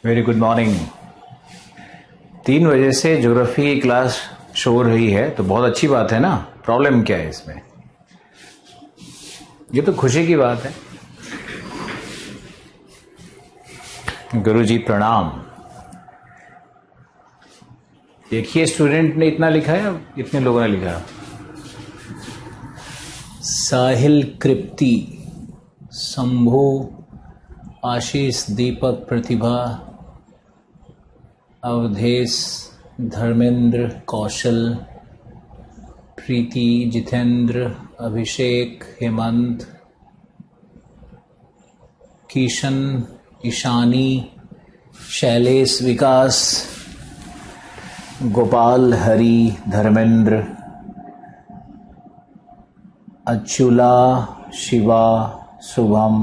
Very good morning. 3 बजे से geography की क्लास शो हो रही है तो बहुत अच्छी बात है ना। प्रॉब्लम क्या है इसमें? ये तो खुशी की बात है। गुरुजी प्रणाम। एक ही स्टूडेंट ने इतना लिखा है, इतने लोगों ने लिखा? साहिल, कृप्ति, शंभू, आशीष, दीपक, प्रतिभा, अवधेश, धर्मेंद्र, कौशल, प्रीति, जितेंद्र, अभिषेक, हेमंत, किशन, ईशानी, शैलेश, विकास, गोपाल, हरि, धर्मेंद्र, अच्युला, शिवा, शुभम,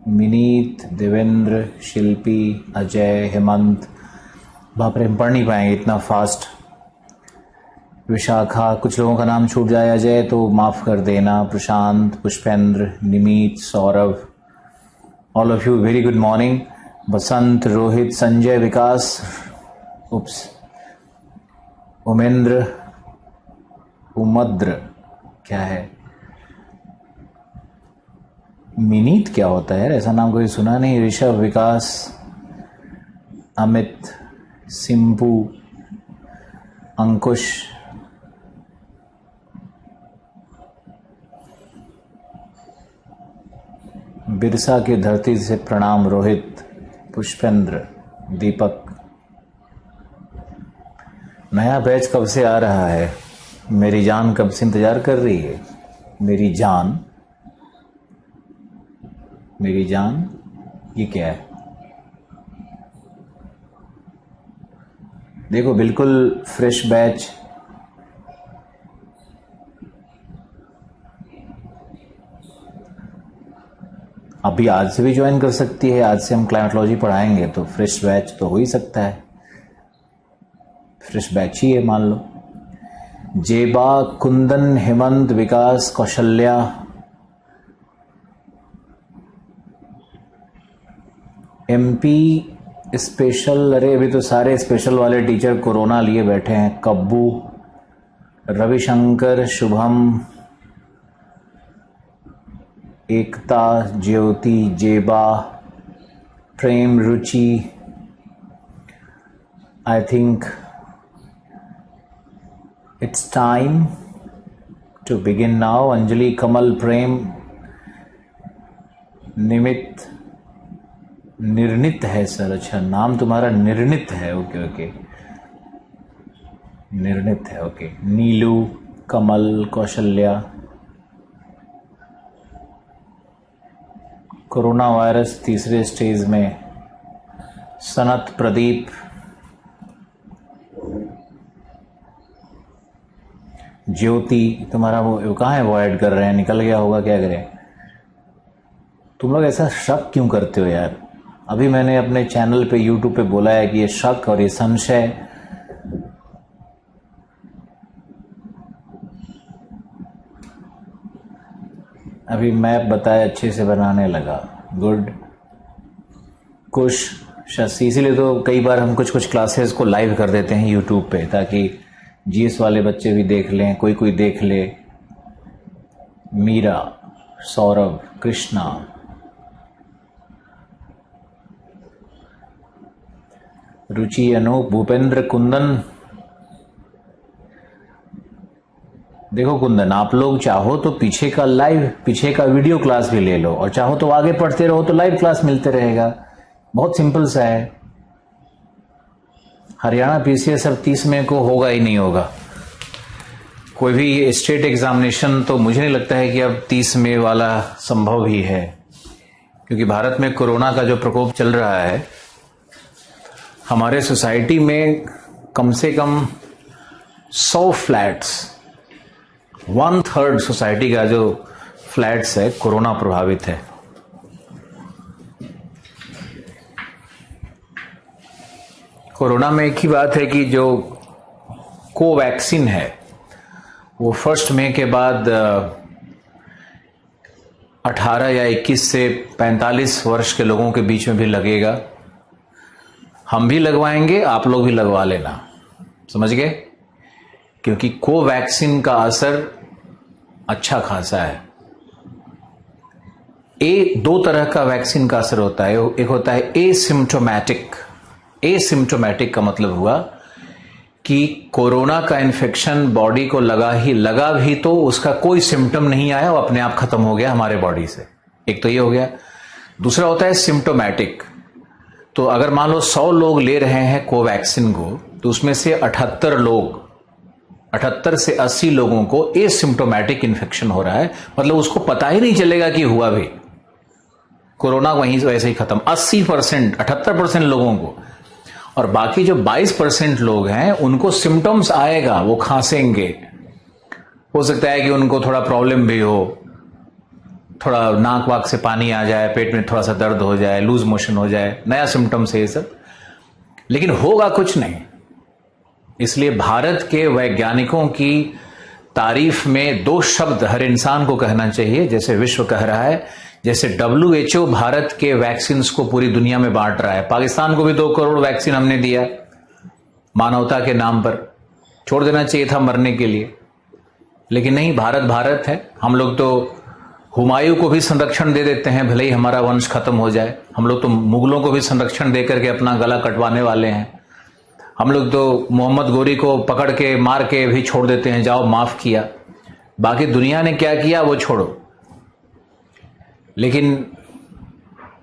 मिनीत, देवेंद्र, शिल्पी, अजय, हेमंत। बाप रे, हम पढ़ नहीं पाएंगे इतना फास्ट। विशाखा, कुछ लोगों का नाम छूट जाए अजय तो माफ कर देना। Prashant, Pushpendra, Nimit, Saurabh, all of you very good morning. Basant, Rohit, Sanjay, Vikas, oops, Umendra, उमद्र, क्या है? मिनीत क्या होता है यार? ऐसा नाम कोई सुना नहीं। ऋषभ, विकास, अमित, सिंपू, अंकुश, बिरसा की धरती से प्रणाम। रोहित, पुष्पेंद्र, दीपक। नया बैच कब से आ रहा है? मेरी जान कब से इंतजार कर रही है? मेरी जान, मेरी जान, ये क्या है? देखो बिल्कुल फ्रेश बैच। अभी आज से भी ज्वाइन कर सकती है। आज से हम क्लाइमेटोलॉजी पढ़ाएंगे तो फ्रेश बैच तो हो ही सकता है। फ्रेश बैच ही है मान लो। जेबा, कुंदन, हेमंत, विकास, कौशल्या, एमपी स्पेशल। अरे अभी तो सारे स्पेशल वाले टीचर कोरोना लिए बैठे हैं। Kabbu, Ravishankar, Shubham, Ekta, Jyoti, Zeba, Prem, Ruchi. I think it's time to begin now. Anjali, Kamal, Prem, Nimit, Nirnit है सर। अच्छा, नाम तुम्हारा निर्णित है। ओके ओके, निर्णित है। ओके। नीलू, कमल, कौशल्या। कोरोना वायरस तीसरे स्टेज में। सनत, प्रदीप, ज्योति। तुम्हारा वो कहाँ है? वो ऐड कर रहे हैं, निकल गया होगा, क्या करें? तुम लोग ऐसा शक क्यों करते हो यार? अभी मैंने अपने चैनल पे, यूट्यूब पे बोला है कि ये शक और ये संशय, अभी मैप बताया अच्छे से बनाने लगा। गुड। कुछ शशि, इसीलिए तो कई बार हम कुछ कुछ क्लासेस को लाइव कर देते हैं यूट्यूब पे, ताकि जीएस वाले बच्चे भी देख लें, कोई देख ले। मीरा, सौरभ, कृष्णा, रुचि, अनूप, भूपेंद्र, कुंदन। देखो कुंदन, आप लोग चाहो तो पीछे का वीडियो क्लास भी ले लो, और चाहो तो आगे पढ़ते रहो तो लाइव क्लास मिलते रहेगा। बहुत सिंपल सा है। हरियाणा पीसीएस अब 30 मई को होगा ही नहीं होगा। कोई भी स्टेट एग्जामिनेशन तो मुझे नहीं लगता है कि अब 30 मई वाला संभव ही है, क्योंकि भारत में कोरोना का जो प्रकोप चल रहा है, हमारे सोसाइटी में कम से कम 100 फ्लैट्स, 1/3 सोसाइटी का जो फ्लैट्स है कोरोना प्रभावित है। कोरोना में एक ही बात है कि जो कोवैक्सीन है वो 1 मई के बाद 18 या 21 से 45 वर्ष के लोगों के बीच में भी लगेगा। हम भी लगवाएंगे, आप लोग भी लगवा लेना, समझ गए? क्योंकि कोवैक्सीन का असर अच्छा खासा है। दो तरह का वैक्सीन का असर होता है। एक होता है एसिम्प्टोमेटिक। एसिम्प्टोमेटिक का मतलब हुआ कि कोरोना का इन्फेक्शन बॉडी को लगा भी तो उसका कोई सिम्टम नहीं आया, वो अपने आप खत्म हो गया हमारे बॉडी से। एक तो ये हो गया। दूसरा होता है सिम्प्टोमेटिक। तो अगर मान लो 100 लोग ले रहे हैं कोवैक्सीन को, तो उसमें से 78 से 80 लोगों को एसिम्प्टोमेटिक इन्फेक्शन हो रहा है, मतलब उसको पता ही नहीं चलेगा कि हुआ भी, कोरोना वहीं वैसे ही खत्म। 80%, 78% लोगों को। और बाकी जो 22% लोग हैं उनको सिम्टम्स आएगा, वो खांसेंगे, हो सकता है कि उनको थोड़ा प्रॉब्लम भी हो, थोड़ा नाक वाक से पानी आ जाए, पेट में थोड़ा सा दर्द हो जाए, लूज मोशन हो जाए, नया सिम्टम्स है ये सब, लेकिन होगा कुछ नहीं। इसलिए भारत के वैज्ञानिकों की तारीफ में 2 शब्द हर इंसान को कहना चाहिए, जैसे विश्व कह रहा है, जैसे WHO भारत के वैक्सीन को पूरी दुनिया में बांट रहा है। पाकिस्तान को भी 2 करोड़ वैक्सीन हमने दिया मानवता के नाम पर, छोड़ देना चाहिए था मरने के लिए, लेकिन नहीं, भारत भारत है। हम लोग तो हुमायूं को भी संरक्षण दे देते हैं, भले ही हमारा वंश खत्म हो जाए। हम लोग तो मुगलों को भी संरक्षण देकर के अपना गला कटवाने वाले हैं। हम लोग तो मोहम्मद गोरी को पकड़ के मार के भी छोड़ देते हैं, जाओ माफ किया। बाकी दुनिया ने क्या किया वो छोड़ो, लेकिन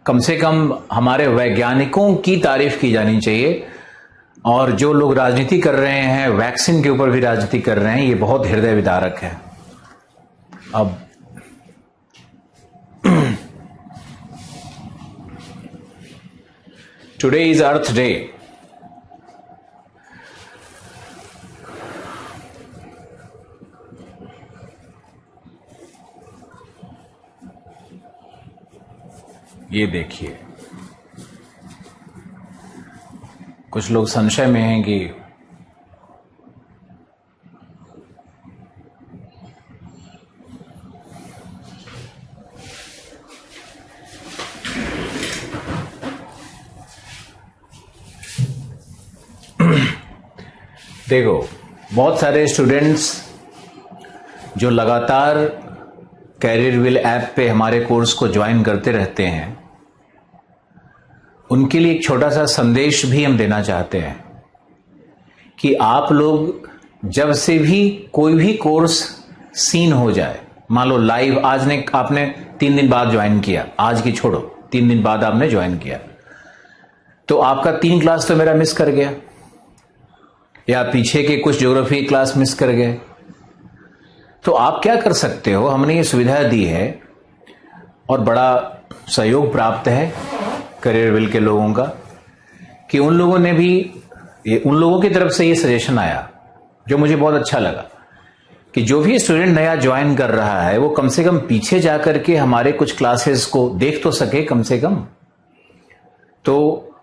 कम से कम हमारे वैज्ञानिकों की तारीफ की जानी चाहिए। और जो लोग राजनीति कर रहे हैं, वैक्सीन के ऊपर भी राजनीति कर रहे हैं, ये बहुत हृदय विदारक है। अब टुडे इज अर्थ डे। ये देखिए, कुछ लोग संशय में हैं कि देखो, बहुत सारे स्टूडेंट्स जो लगातार कैरियरविल ऐप पे हमारे कोर्स को ज्वाइन करते रहते हैं, उनके लिए एक छोटा सा संदेश भी हम देना चाहते हैं कि आप लोग जब से भी कोई भी कोर्स सीन हो जाए, मान लो लाइव आपने 3 दिन बाद ज्वाइन किया, आज की छोड़ो, 3 दिन बाद आपने ज्वाइन किया, तो आपका 3 क्लास तो मेरा मिस कर गया, या पीछे के कुछ ज्योग्राफी क्लास मिस कर गए। तो आप क्या कर सकते हो, हमने ये सुविधा दी है और बड़ा सहयोग प्राप्त है करियरविल के लोगों का, कि उन लोगों ने भी उन लोगों की तरफ से ये सजेशन आया जो मुझे बहुत अच्छा लगा, कि जो भी स्टूडेंट नया ज्वाइन कर रहा है वो कम से कम पीछे जाकर के हमारे कुछ क्लासेस को देख तो सके कम से कम। तो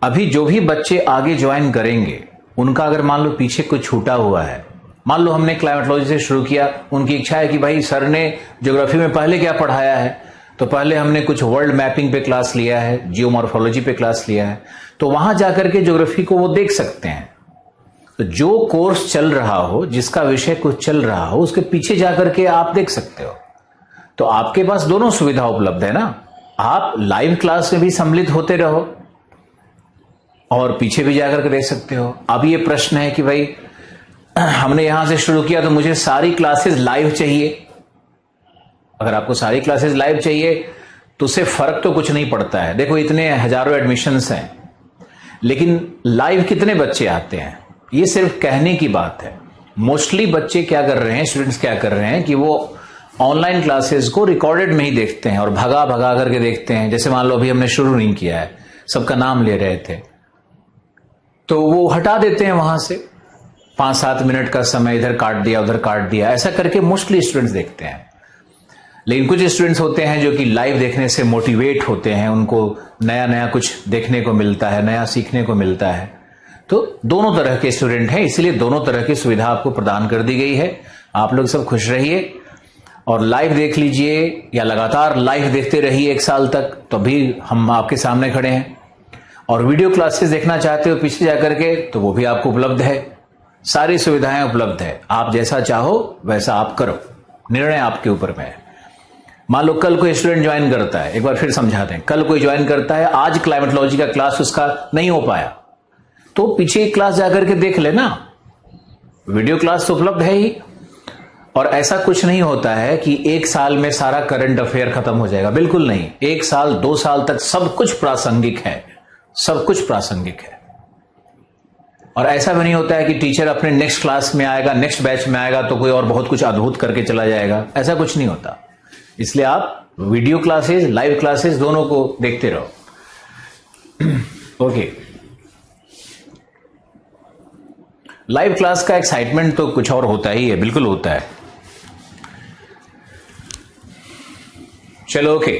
अभी जो भी बच्चे आगे ज्वाइन करेंगे, उनका अगर मान लो पीछे कुछ छूटा हुआ है, मान लो हमने क्लाइमेटोलॉजी से शुरू किया, उनकी इच्छा है कि भाई सर ने ज्योग्राफी में पहले क्या पढ़ाया है, तो पहले हमने कुछ वर्ल्ड मैपिंग पे क्लास लिया है, जियोमॉर्फोलॉजी पे क्लास लिया है, तो वहां जाकर के ज्योग्राफी को वो देख सकते हैं। तो जो कोर्स चल रहा हो, जिसका विषय कुछ चल रहा हो, उसके पीछे जाकर के आप देख सकते हो। तो आपके पास दोनों सुविधा उपलब्ध है ना, आप लाइव क्लास में भी सम्मिलित होते रहो और पीछे भी जाकर के देख सकते हो। अब ये प्रश्न है कि भाई हमने यहां से शुरू किया तो मुझे सारी क्लासेस लाइव चाहिए। अगर आपको सारी क्लासेस लाइव चाहिए तो उससे फर्क तो कुछ नहीं पड़ता है। देखो, इतने हजारों एडमिशन्स हैं, लेकिन लाइव कितने बच्चे आते हैं, ये सिर्फ कहने की बात है। मोस्टली बच्चे क्या कर रहे हैं, स्टूडेंट्स क्या कर रहे हैं कि वो ऑनलाइन क्लासेस को रिकॉर्डेड में ही देखते हैं और भगा भगा करके देखते हैं। जैसे मान लो अभी हमने शुरू नहीं किया है, सबका नाम ले रहे थे, तो वो हटा देते हैं वहां से, 5-7 मिनट का समय इधर काट दिया उधर काट दिया, ऐसा करके मोस्टली स्टूडेंट्स देखते हैं। लेकिन कुछ स्टूडेंट्स होते हैं जो कि लाइव देखने से मोटिवेट होते हैं, उनको नया नया कुछ देखने को मिलता है, नया सीखने को मिलता है। तो दोनों तरह के स्टूडेंट हैं, इसलिए दोनों तरह की सुविधा आपको प्रदान कर दी गई है। आप लोग सब खुश रहिए और लाइव देख लीजिए, या लगातार लाइव देखते रहिए 1 साल तक, तो भी हम आपके सामने खड़े हैं। और वीडियो क्लासेस देखना चाहते हो पीछे जाकर के, तो वो भी आपको उपलब्ध है। सारी सुविधाएं उपलब्ध है, आप जैसा चाहो वैसा आप करो, निर्णय आपके ऊपर में है। मान लो कल कोई स्टूडेंट ज्वाइन करता है, एक बार फिर समझा दें, कल कोई ज्वाइन करता है, आज क्लाइमेटोलॉजी का क्लास उसका नहीं हो पाया, तो पीछे एक क्लास जाकर के देख लेना, वीडियो क्लास तो उपलब्ध है ही। और ऐसा कुछ नहीं होता है कि एक साल में सारा करंट अफेयर खत्म हो जाएगा, बिल्कुल नहीं। 1 साल 2 साल तक सब कुछ प्रासंगिक है, सब कुछ प्रासंगिक है। और ऐसा भी नहीं होता है कि टीचर अपने नेक्स्ट क्लास में आएगा, नेक्स्ट बैच में आएगा तो कोई और बहुत कुछ अद्भुत करके चला जाएगा, ऐसा कुछ नहीं होता। इसलिए आप वीडियो क्लासेस, लाइव क्लासेस दोनों को देखते रहो। ओके, लाइव क्लास का एक्साइटमेंट तो कुछ और होता ही है, बिल्कुल होता है। चलो ओके,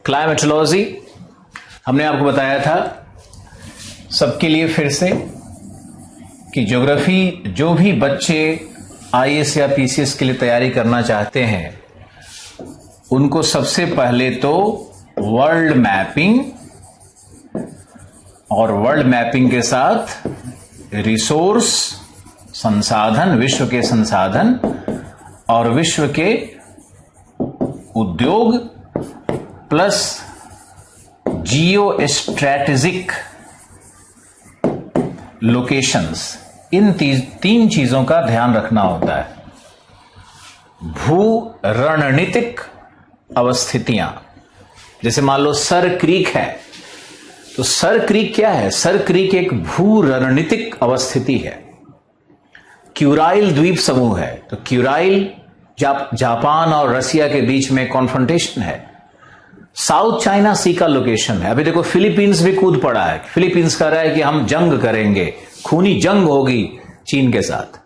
क्लाइमेटोलॉजी हमने आपको बताया था सबके लिए फिर से कि ज्योग्राफी, जो भी बच्चे आईएएस या पीसीएस के लिए तैयारी करना चाहते हैं उनको सबसे पहले तो वर्ल्ड मैपिंग, और वर्ल्ड मैपिंग के साथ रिसोर्स, संसाधन, विश्व के संसाधन और विश्व के उद्योग प्लस जियो स्ट्रैटेजिक लोकेशंस, इन 3 चीजों का ध्यान रखना होता है। भू रणनीतिक अवस्थितियां, जैसे मान लो सर क्रीक है, तो सर क्रीक क्या है? सर क्रीक एक भू रणनीतिक अवस्थिति है। क्यूराइल द्वीप समूह है, तो क्यूराइल जापान और रसिया के बीच में कॉन्फ्रंटेशन है। साउथ चाइना सी का लोकेशन है। अभी देखो फिलीपींस भी कूद पड़ा है, फिलीपींस कह रहा है कि हम जंग करेंगे, खूनी जंग होगी चीन के साथ।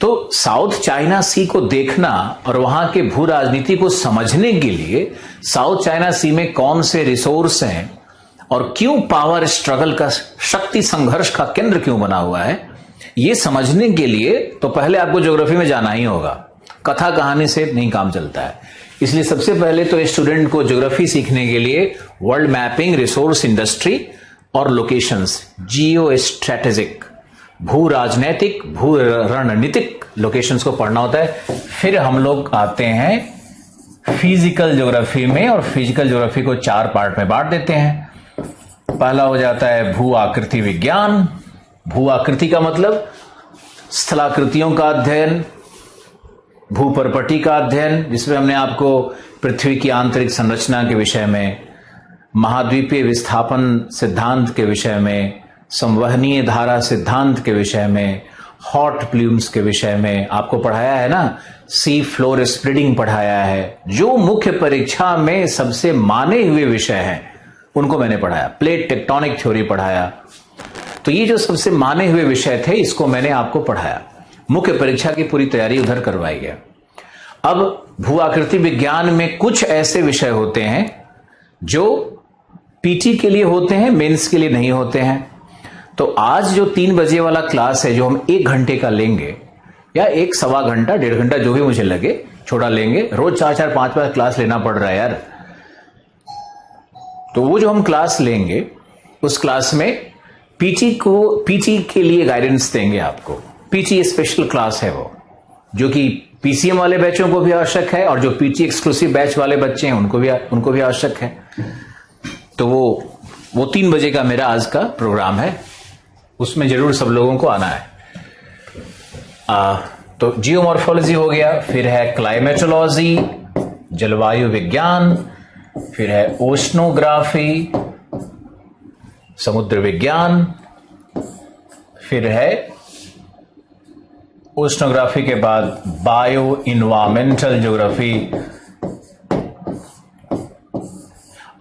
तो साउथ चाइना सी को देखना और वहां के भू राजनीति को समझने के लिए साउथ चाइना सी में कौन से रिसोर्स हैं और क्यों पावर स्ट्रगल का, शक्ति संघर्ष का केंद्र क्यों बना हुआ है, यह समझने के लिए तो पहले आपको ज्योग्राफी में जाना ही होगा। कथा कहानी से नहीं काम चलता है। इसलिए सबसे पहले तो स्टूडेंट को ज्योग्राफी सीखने के लिए वर्ल्ड मैपिंग, रिसोर्स इंडस्ट्री और लोकेशंस, जियो स्ट्रैटेजिक, भू राजनैतिक, भू रणनीतिक लोकेशंस को पढ़ना होता है। फिर हम लोग आते हैं फिजिकल ज्योग्राफी में, और फिजिकल ज्योग्राफी को 4 पार्ट में बांट देते हैं। पहला हो जाता है भू आकृति विज्ञान। भू आकृति का मतलब स्थलाकृतियों का अध्ययन, भूपर्पटी का अध्ययन, जिसमें हमने आपको पृथ्वी की आंतरिक संरचना के विषय में, महाद्वीपीय विस्थापन सिद्धांत के विषय में, संवहनीय धारा सिद्धांत के विषय में, हॉट प्लूम्स के विषय में आपको पढ़ाया है ना, सी फ्लोर स्प्रेडिंग पढ़ाया है। जो मुख्य परीक्षा में सबसे माने हुए विषय हैं उनको मैंने पढ़ाया। प्लेट टेक्टोनिक थ्योरी पढ़ाया। तो ये जो सबसे माने हुए विषय थे इसको मैंने आपको पढ़ाया। मुख्य परीक्षा की पूरी तैयारी उधर करवाई गया। अब भू आकृति विज्ञान में कुछ ऐसे विषय होते हैं जो पीटी के लिए होते हैं, मेंस के लिए नहीं होते हैं। तो आज जो 3 बजे वाला क्लास है, जो हम 1 घंटे का लेंगे, या 1 सवा घंटा, 1.5 घंटा, जो भी मुझे लगे, छोटा लेंगे। रोज 4-4, 5-5 क्लास लेना पड़ रहा है यार। तो वो जो हम क्लास लेंगे उस क्लास में पीटी के लिए गाइडेंस देंगे आपको। पीटी स्पेशल क्लास है वो, जो कि पीसीएम वाले बैचों को भी आवश्यक है, और जो पीटी एक्सक्लूसिव बैच वाले बच्चे हैं उनको भी आवश्यक है। तो वो 3 बजे का मेरा आज का प्रोग्राम है, उसमें जरूर सब लोगों को आना है। तो जियोमॉर्फोलॉजी हो गया, फिर है क्लाइमेटोलॉजी, जलवायु विज्ञान, फिर है ओशनोग्राफी, समुद्र विज्ञान, फिर है ओशनोग्राफी के बाद बायो इन्वायरमेंटल ज्योग्राफी।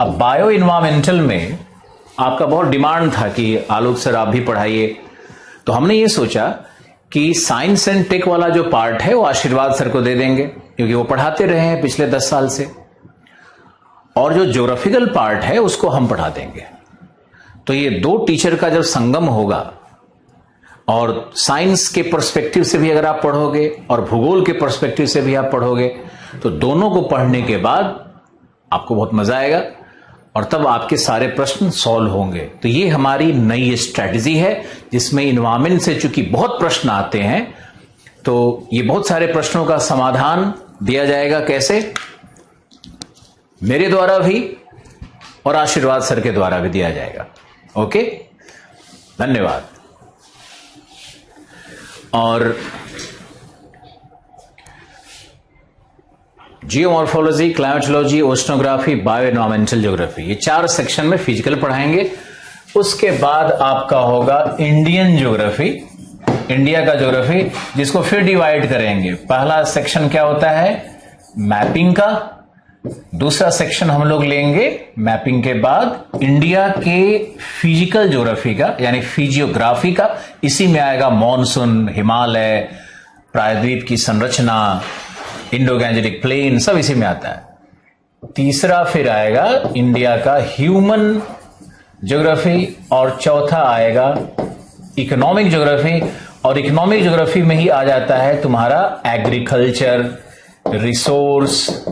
अब बायो इन्वायरमेंटल में आपका बहुत डिमांड था कि आलोक सर आप भी पढ़ाइए, तो हमने ये सोचा कि साइंस एंड टेक वाला जो पार्ट है वो आशीर्वाद सर को दे देंगे, क्योंकि वो पढ़ाते रहे हैं पिछले 10 साल से, और जो ज्योग्राफिकल पार्ट है उसको हम पढ़ा देंगे। तो ये 2 टीचर का जब संगम होगा, और साइंस के पर्सपेक्टिव से भी अगर आप पढ़ोगे और भूगोल के पर्सपेक्टिव से भी आप पढ़ोगे, तो दोनों को पढ़ने के बाद आपको बहुत मजा आएगा। और तब आपके सारे प्रश्न सॉल्व होंगे। तो ये हमारी नई स्ट्रैटेजी है जिसमें इन्वायरमेंट से चूंकि बहुत प्रश्न आते हैं, तो ये बहुत सारे प्रश्नों का समाधान दिया जाएगा। कैसे? मेरे द्वारा भी और आशीर्वाद सर के द्वारा भी दिया जाएगा। ओके, धन्यवाद। और geomorphology, climatology, oceanography, bio environmental geography, ये 4 सेक्शन में फिजिकल पढ़ाएंगे। उसके बाद आपका होगा इंडियन ज्योग्राफी, इंडिया का ज्योग्राफी, जिसको फिर डिवाइड करेंगे। पहला सेक्शन क्या होता है? मैपिंग का। दूसरा सेक्शन हम लोग लेंगे मैपिंग के बाद इंडिया के फिजिकल ज्योग्राफी का, यानी फिजियोग्राफी का। इसी में आएगा मॉनसून, हिमालय, प्रायद्वीप की संरचना, इंडो गैंजेटिक प्लेन, सब इसी में आता है। तीसरा फिर आएगा इंडिया का ह्यूमन ज्योग्राफी, और चौथा आएगा इकोनॉमिक ज्योग्राफी। और इकोनॉमिक ज्योग्राफी में ही आ जाता है तुम्हारा एग्रीकल्चर, रिसोर्स,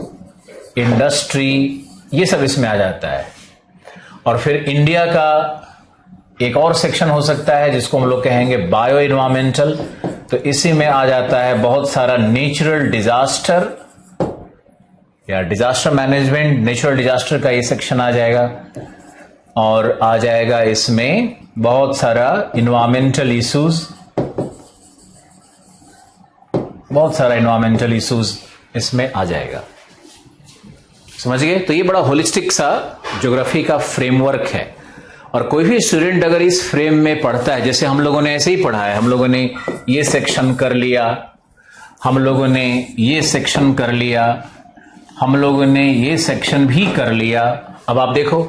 इंडस्ट्री, ये सब इसमें आ जाता है। और फिर इंडिया का एक और सेक्शन हो सकता है जिसको हम लोग कहेंगे बायो एनवायरमेंटल। तो इसी में आ जाता है बहुत सारा नेचुरल डिजास्टर या डिजास्टर मैनेजमेंट, नेचुरल डिजास्टर का ये सेक्शन आ जाएगा। और आ जाएगा इसमें बहुत सारा इन्वायरमेंटल इश्यूज, बहुत सारा इन्वायरमेंटल इश्यूज इसमें आ जाएगा। समझ गए? तो ये बड़ा होलिस्टिक सा ज्योग्राफी का फ्रेमवर्क है। और कोई भी स्टूडेंट अगर इस फ्रेम में पढ़ता है, जैसे हम लोगों ने ऐसे ही पढ़ा है, हम लोगों ने ये सेक्शन कर लिया, हम लोगों ने ये सेक्शन कर लिया, हम लोगों ने ये सेक्शन भी कर लिया। अब आप देखो,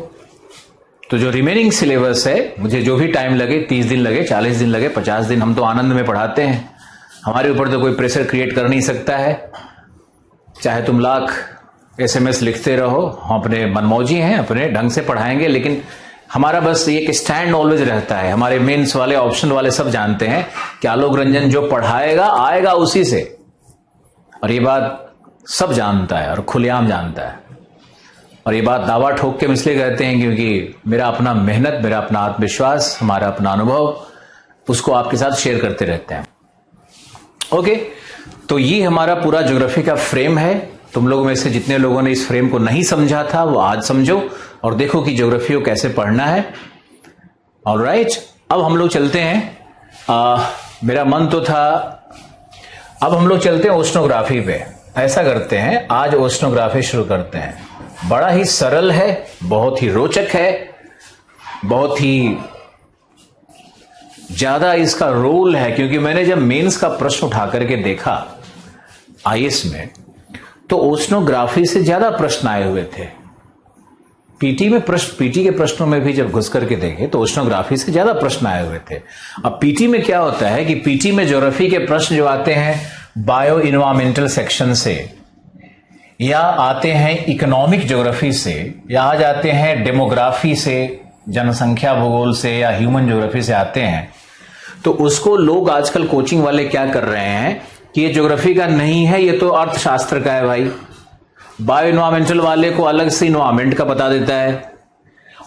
तो जो रिमेनिंग सिलेबस है, मुझे जो भी टाइम लगे, 30 दिन लगे, 40 दिन लगे, 50 दिन, हम तो आनंद में पढ़ाते हैं। हमारे ऊपर तो कोई प्रेशर क्रिएट कर नहीं सकता है। चाहे तुम लाख SMS लिखते रहो, हम अपने मनमौजी हैं, अपने ढंग से पढ़ाएंगे। लेकिन हमारा बस एक स्टैंड ऑलवेज रहता है। हमारे मेंस वाले, ऑप्शन वाले सब जानते हैं कि आलोक रंजन जो पढ़ाएगा आएगा उसी से, और ये बात सब जानता है और खुलेआम जानता है। और ये बात दावा ठोक के हम इसलिए कहते हैं क्योंकि मेरा अपना मेहनत, मेरा अपना आत्मविश्वास, हमारा अपना अनुभव, उसको आपके साथ शेयर करते रहते हैं। ओके, तो ये हमारा पूरा ज्योग्राफी का फ्रेम है। तुम लोगों में से जितने लोगों ने इस फ्रेम को नहीं समझा था वो आज समझो और देखो कि ज्योग्राफी को कैसे पढ़ना है। ऑलराइट, अब हम लोग चलते हैं। मेरा मन तो था अब हम लोग चलते हैं ओशनोग्राफी पे। ऐसा करते हैं, आज ओशनोग्राफी शुरू करते हैं। बड़ा ही सरल है, बहुत ही रोचक है, बहुत ही ज्यादा इसका रोल है। क्योंकि मैंने जब मेंस का प्रश्न उठा करके देखा IAS में, तो ओशनोग्राफी से ज्यादा प्रश्न आए हुए थे। पीटी के प्रश्नों में भी जब घुस करके देखे तो ओशनोग्राफी से ज्यादा प्रश्न आए हुए थे। अब पीटी में क्या होता है कि पीटी में ज्योग्राफी के प्रश्न जो आते हैं बायो इन्वायरमेंटल सेक्शन से, या आते हैं इकोनॉमिक ज्योग्राफी से, या आ जाते हैं डेमोग्राफी से, जनसंख्या भूगोल से, या ह्यूमन ज्योग्राफी से आते हैं, तो उसको लोग आजकल कोचिंग वाले क्या कर रहे हैं कि ये ज्योग्राफी का नहीं है, ये तो अर्थशास्त्र का है भाई। बायो इन्वायरमेंटल वाले को अलग से इन्वायरमेंट का बता देता है।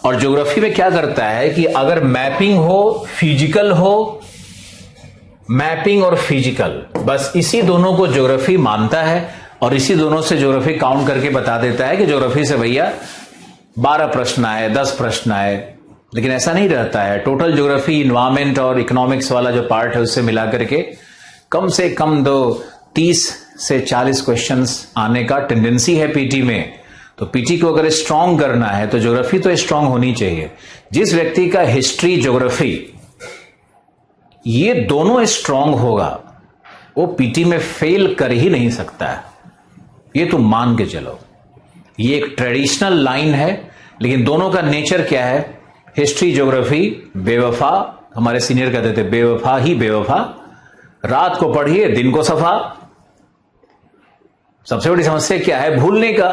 और ज्योग्राफी में क्या करता है कि अगर मैपिंग हो, फिजिकल हो, मैपिंग और फिजिकल, बस इसी दोनों को ज्योग्राफी मानता है और इसी दोनों से ज्योग्राफी काउंट करके बता देता है कि ज्योग्राफी से भैया 12 प्रश्न आए, 10 प्रश्न आए। लेकिन ऐसा नहीं रहता है। टोटल ज्योग्राफी, इन्वायरमेंट और इकोनॉमिक्स वाला जो पार्ट है उससे मिला करके कम से कम 30 से 40 क्वेश्चंस आने का टेंडेंसी है पीटी में। तो पीटी को अगर स्ट्रांग करना है तो ज्योग्राफी तो स्ट्रांग होनी चाहिए। जिस व्यक्ति का हिस्ट्री, ज्योग्राफी ये दोनों स्ट्रांग होगा वो पीटी में फेल कर ही नहीं सकता है, ये तुम मान के चलो। ये एक ट्रेडिशनल लाइन है, लेकिन दोनों का नेचर क्या है? हिस्ट्री, ज्योग्राफी बेवफा, हमारे सीनियर कहते थे बेवफा ही बेवफा, रात को पढ़िए दिन को सफा। सबसे बड़ी समस्या क्या है? भूलने का।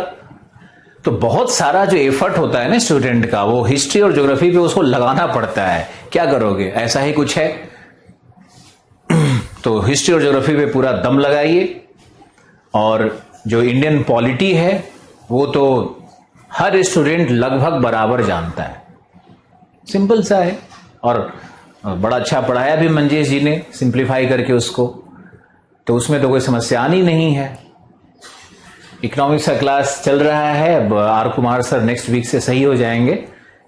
तो बहुत सारा जो एफर्ट होता है ना स्टूडेंट का, वो हिस्ट्री और ज्योग्राफी पे उसको लगाना पड़ता है। क्या करोगे? ऐसा ही कुछ है। तो हिस्ट्री और ज्योग्राफी पे पूरा दम लगाइए। और जो इंडियन पॉलिटी है वो तो हर स्टूडेंट लगभग बराबर जानता है, सिंपल सा है। और बड़ा अच्छा पढ़ाया भी मंजेश जी ने सिंप्लीफाई करके उसको, तो उसमें तो कोई समस्या आनी नहीं है। इकोनॉमिक्स का क्लास चल रहा है, अब R Kumar sir next week से सही हो जाएंगे।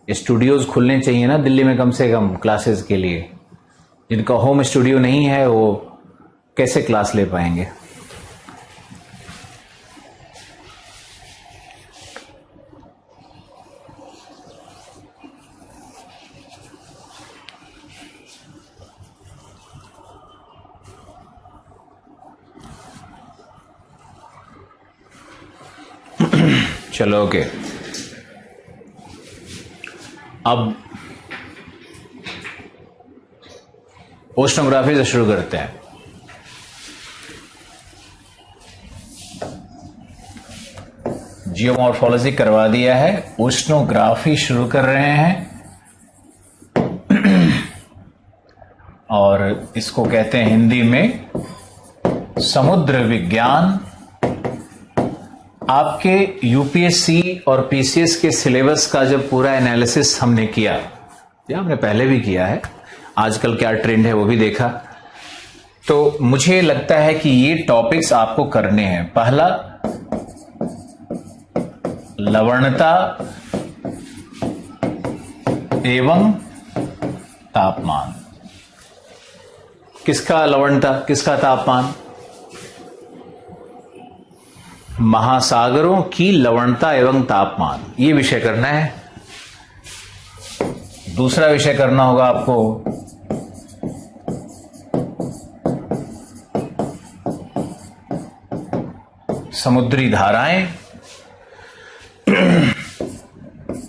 स्टूडियोज खुलने चाहिए ना दिल्ली में कम से कम क्लासेस के लिए। जिनका होम स्टूडियो नहीं है वो कैसे क्लास ले पाएंगे। चलो ओके, अब ओशनोग्राफी से शुरू करते हैं। जियोमॉर्फोलॉजी करवा दिया है, ओशनोग्राफी शुरू कर रहे हैं। और इसको कहते हैं हिंदी में समुद्र विज्ञान। आपके यूपीएससी और पीसीएस के सिलेबस का जब पूरा एनालिसिस हमने किया, या हमने पहले भी किया है, आजकल क्या ट्रेंड है वो भी देखा, तो मुझे लगता है कि ये टॉपिक्स आपको करने हैं। पहला, लवणता एवं तापमान। किसका लवणता, किसका तापमान? महासागरों की लवणता एवं तापमान, ये विषय करना है। दूसरा विषय करना होगा आपको समुद्री धाराएं।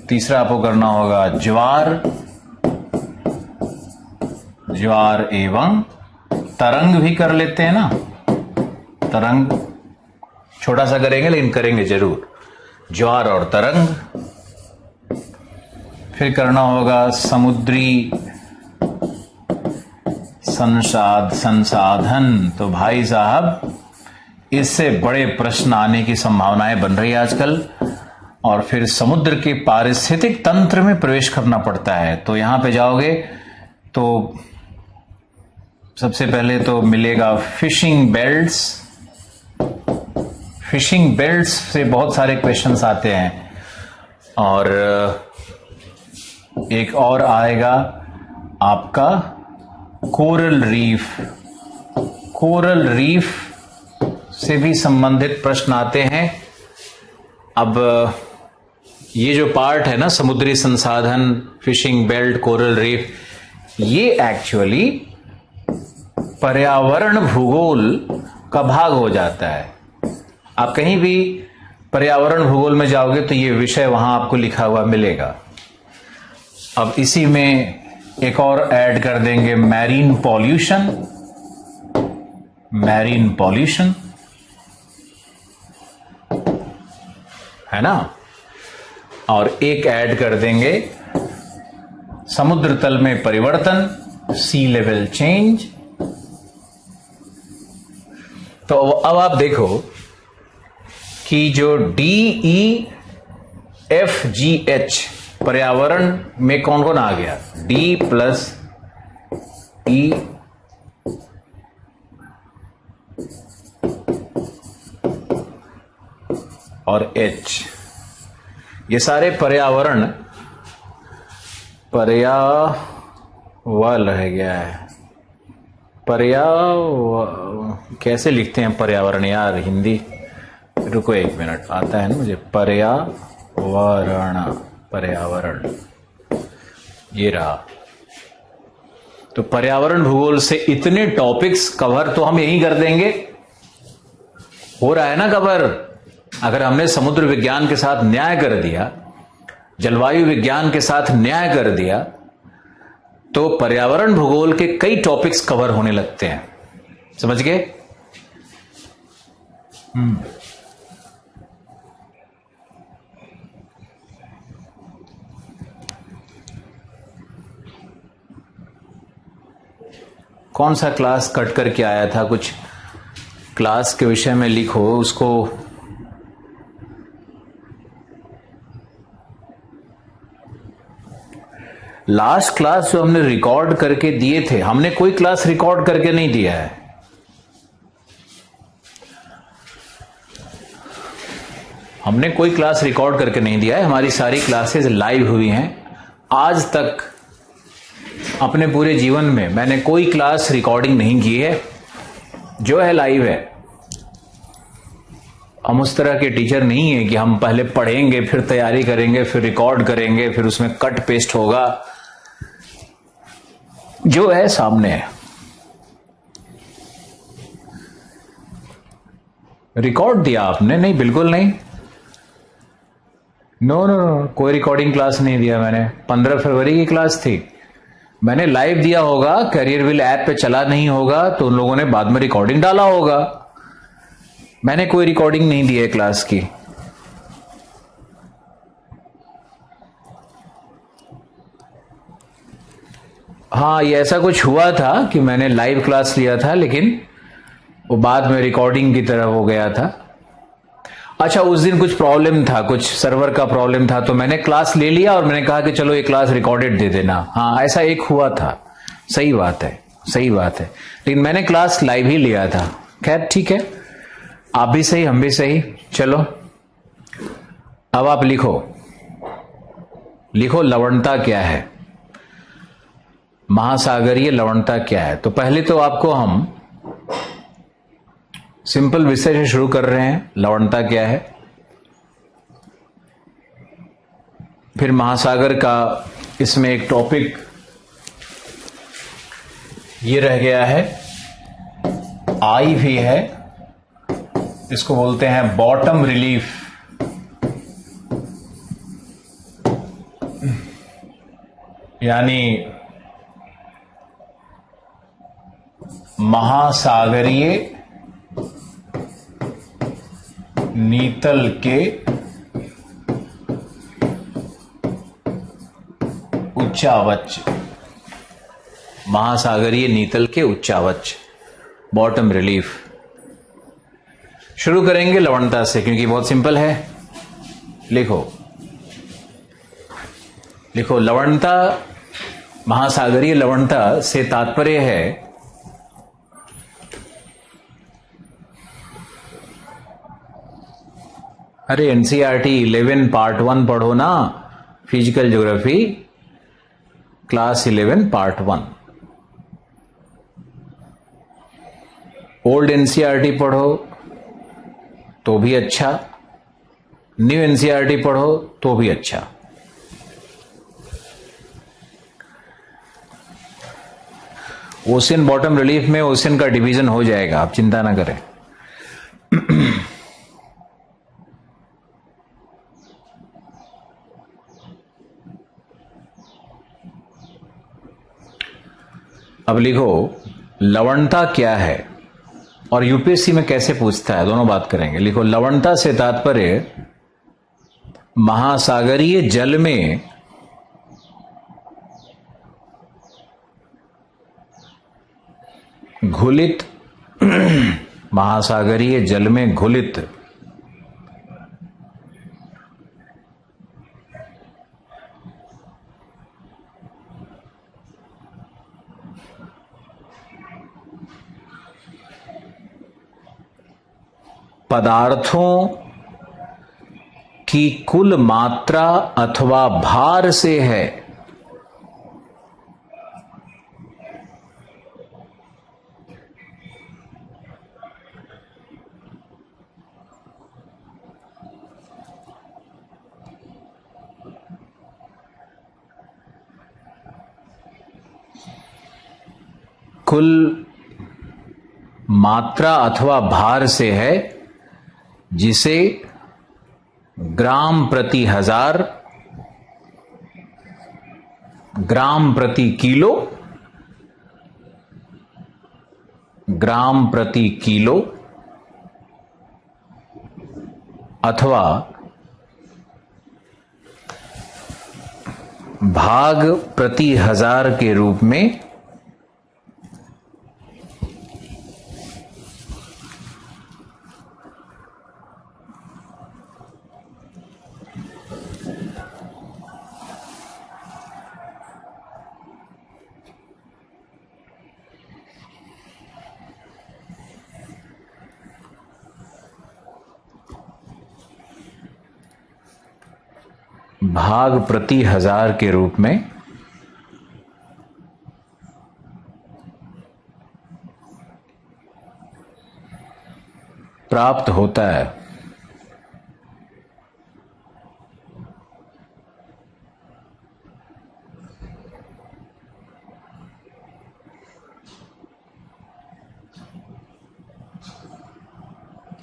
तीसरा आपको करना होगा ज्वार, ज्वार एवं तरंग भी कर लेते हैं ना, तरंग छोटा सा करेंगे लेकिन करेंगे जरूर, ज्वार और तरंग। फिर करना होगा समुद्री संसाधन। तो भाई साहब इससे बड़े प्रश्न आने की संभावनाएं बन रही है आजकल। और फिर समुद्र के पारिस्थितिक तंत्र में प्रवेश करना पड़ता है। तो यहां पे जाओगे तो सबसे पहले तो मिलेगा फिशिंग बेल्ट्स। फिशिंग बेल्ट्स से बहुत सारे क्वेश्चंस आते हैं। और एक और आएगा आपका कोरल रीफ। कोरल रीफ से भी संबंधित प्रश्न आते हैं। अब ये जो पार्ट है ना, समुद्री संसाधन, फिशिंग बेल्ट, कोरल रीफ, ये एक्चुअली पर्यावरण भूगोल का भाग हो जाता है। आप कहीं भी पर्यावरण भूगोल में जाओगे तो ये विषय वहां आपको लिखा हुआ मिलेगा। अब इसी में एक और ऐड कर देंगे मैरीन पॉल्यूशन। मैरीन पॉल्यूशन है ना। और एक ऐड कर देंगे समुद्र तल में परिवर्तन, सी लेवल चेंज। तो अब आप देखो कि जो DEFGH पर्यावरण में कौन कौन आ गया, D प्लस E और H, ये सारे पर्यावरण, पर्यावरण रह गया है, कैसे लिखते हैं पर्यावरण यार हिंदी, रुको एक मिनट, आता है ना मुझे, पर्यावरण, पर्यावरण ये रहा। तो पर्यावरण भूगोल से इतने टॉपिक्स कवर तो हम यही कर देंगे, हो रहा है ना कवर। अगर हमने समुद्र विज्ञान के साथ न्याय कर दिया, जलवायु विज्ञान के साथ न्याय कर दिया, तो पर्यावरण भूगोल के कई टॉपिक्स कवर होने लगते हैं। समझ गए? कौन सा क्लास कट करके आया था, कुछ क्लास के विषय में लिखो उसको। लास्ट क्लास जो हमने रिकॉर्ड करके दिए थे, हमने कोई क्लास रिकॉर्ड करके नहीं दिया है। हमने कोई क्लास रिकॉर्ड करके नहीं दिया है। हमारी सारी क्लासेस लाइव हुई हैं। आज तक अपने पूरे जीवन में मैंने कोई क्लास रिकॉर्डिंग नहीं की है, जो है लाइव है। हम उस तरह के टीचर नहीं है कि हम पहले पढ़ेंगे, फिर तैयारी करेंगे, फिर रिकॉर्ड करेंगे, फिर उसमें कट पेस्ट होगा। जो है सामने है। रिकॉर्ड दिया आपने? नहीं, बिल्कुल नहीं। नो नो नो, कोई रिकॉर्डिंग क्लास नहीं दिया मैंने। 15 फरवरी की क्लास थी, मैंने लाइव दिया होगा। करियरविल ऐप पे चला नहीं होगा तो उन लोगों ने बाद में रिकॉर्डिंग डाला होगा। मैंने कोई रिकॉर्डिंग नहीं दी है क्लास की। हाँ, ये ऐसा कुछ हुआ था कि मैंने लाइव क्लास लिया था, लेकिन वो बाद में रिकॉर्डिंग की तरह हो गया था। अच्छा, उस दिन कुछ प्रॉब्लम था, कुछ सर्वर का प्रॉब्लम था, तो मैंने क्लास ले लिया और मैंने कहा कि चलो ये क्लास रिकॉर्डेड दे देना। हाँ, ऐसा एक हुआ था। सही बात है, सही बात है, लेकिन मैंने क्लास लाइव ही लिया था। खैर ठीक है, आप भी सही, हम भी सही। चलो अब आप लिखो, लिखो लवणता क्या है, महासागरीय लवणता क्या है। तो पहले तो आपको हम सिंपल विषय से शुरू कर रहे हैं, लवणता क्या है। फिर महासागर का इसमें एक टॉपिक ये रह गया है, आई भी है, इसको बोलते हैं बॉटम रिलीफ। यानी महासागरीय नीतल के उच्चावच, महासागरीय नीतल के उच्चावच, बॉटम रिलीफ। शुरू करेंगे लवणता से, क्योंकि बहुत सिंपल है। लिखो, लिखो लवणता, महासागरीय लवणता से तात्पर्य है अरे एनसीईआरटी 11 पार्ट 1 पढ़ो ना, physical geography class 11 part 1। Old NCERT पढ़ो तो भी अच्छा, न्यू एनसीईआरटी पढ़ो तो भी अच्छा। ओशियन बॉटम रिलीफ में ओशियन का डिवीजन हो जाएगा, आप चिंता ना करें। अब लिखो लवणता क्या है और यूपीएससी में कैसे पूछता है, दोनों बात करेंगे। लिखो लवणता से तात्पर्य महासागरीय जल में घुलित महासागरीय जल में घुलित पदार्थों की कुल मात्रा अथवा भार से है। कुल मात्रा अथवा भार से है, जिसे ग्राम प्रति हजार, ग्राम प्रति किलो, ग्राम प्रति किलो अथवा भाग प्रति हजार के रूप में भाग प्रति 1000 के रूप में प्राप्त होता है।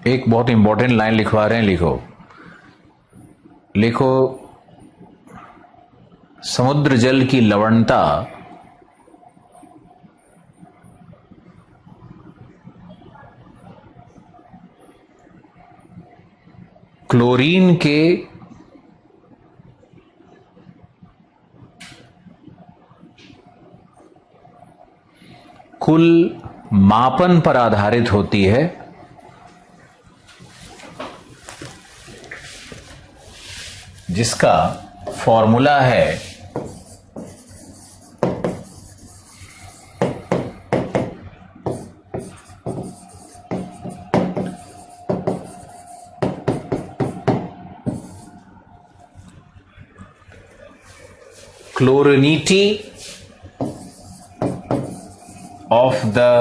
एक बहुत इंपॉर्टेंट लाइन लिखवा रहे हैं, लिखो समुद्र जल की लवणता क्लोरीन के कुल मापन पर आधारित होती है, जिसका फॉर्मूला है chlorinity of the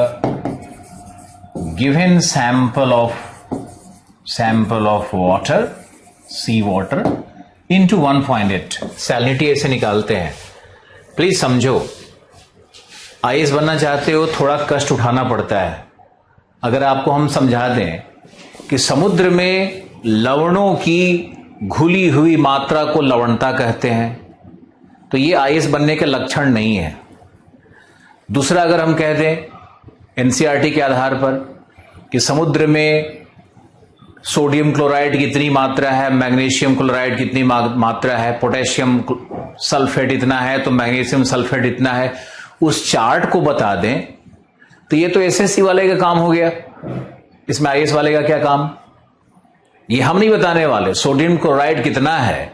given sample of water, sea water into 1.8। Salinity ऐसे निकालते हैं। प्लीज समझो, आईएएस बनना चाहते हो थोड़ा कष्ट उठाना पड़ता है। अगर आपको हम समझा दें कि समुद्र में लवणों की घुली हुई मात्रा को लवणता कहते हैं, तो ये आईएएस बनने का लक्षण नहीं है। दूसरा, अगर हम कह दें एनसीईआरटी के आधार पर कि समुद्र में सोडियम क्लोराइड कितनी मात्रा है, मैग्नीशियम क्लोराइड कितनी मात्रा है, पोटेशियम सल्फेट इतना है, तो मैग्नीशियम सल्फेट इतना है, उस चार्ट को बता दें, तो ये तो एसएससी वाले का काम हो गया। इसमें आईएएस वाले का क्या काम? ये हम नहीं बताने वाले सोडियम क्लोराइड कितना है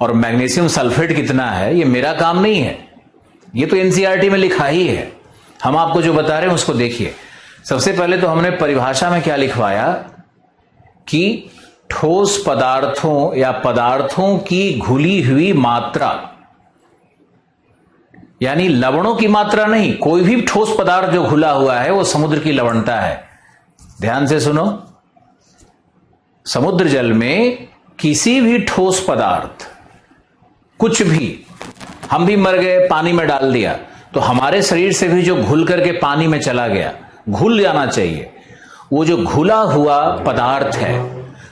और मैग्नीशियम सल्फेट कितना है, ये मेरा काम नहीं है। ये तो एनसीईआरटी में लिखा ही है। हम आपको जो बता रहे हैं उसको देखिए। सबसे पहले तो हमने परिभाषा में क्या लिखवाया कि ठोस पदार्थों या पदार्थों की घुली हुई मात्रा, यानी लवणों की मात्रा नहीं, कोई भी ठोस पदार्थ जो घुला हुआ है वो समुद्र की लवणता है। ध्यान से सुनो, समुद्र जल में किसी भी ठोस पदार्थ, कुछ भी, हम भी मर गए, पानी में डाल दिया, तो हमारे शरीर से भी जो घुल करके पानी में चला गया, घुल जाना चाहिए, वो जो घुला हुआ पदार्थ है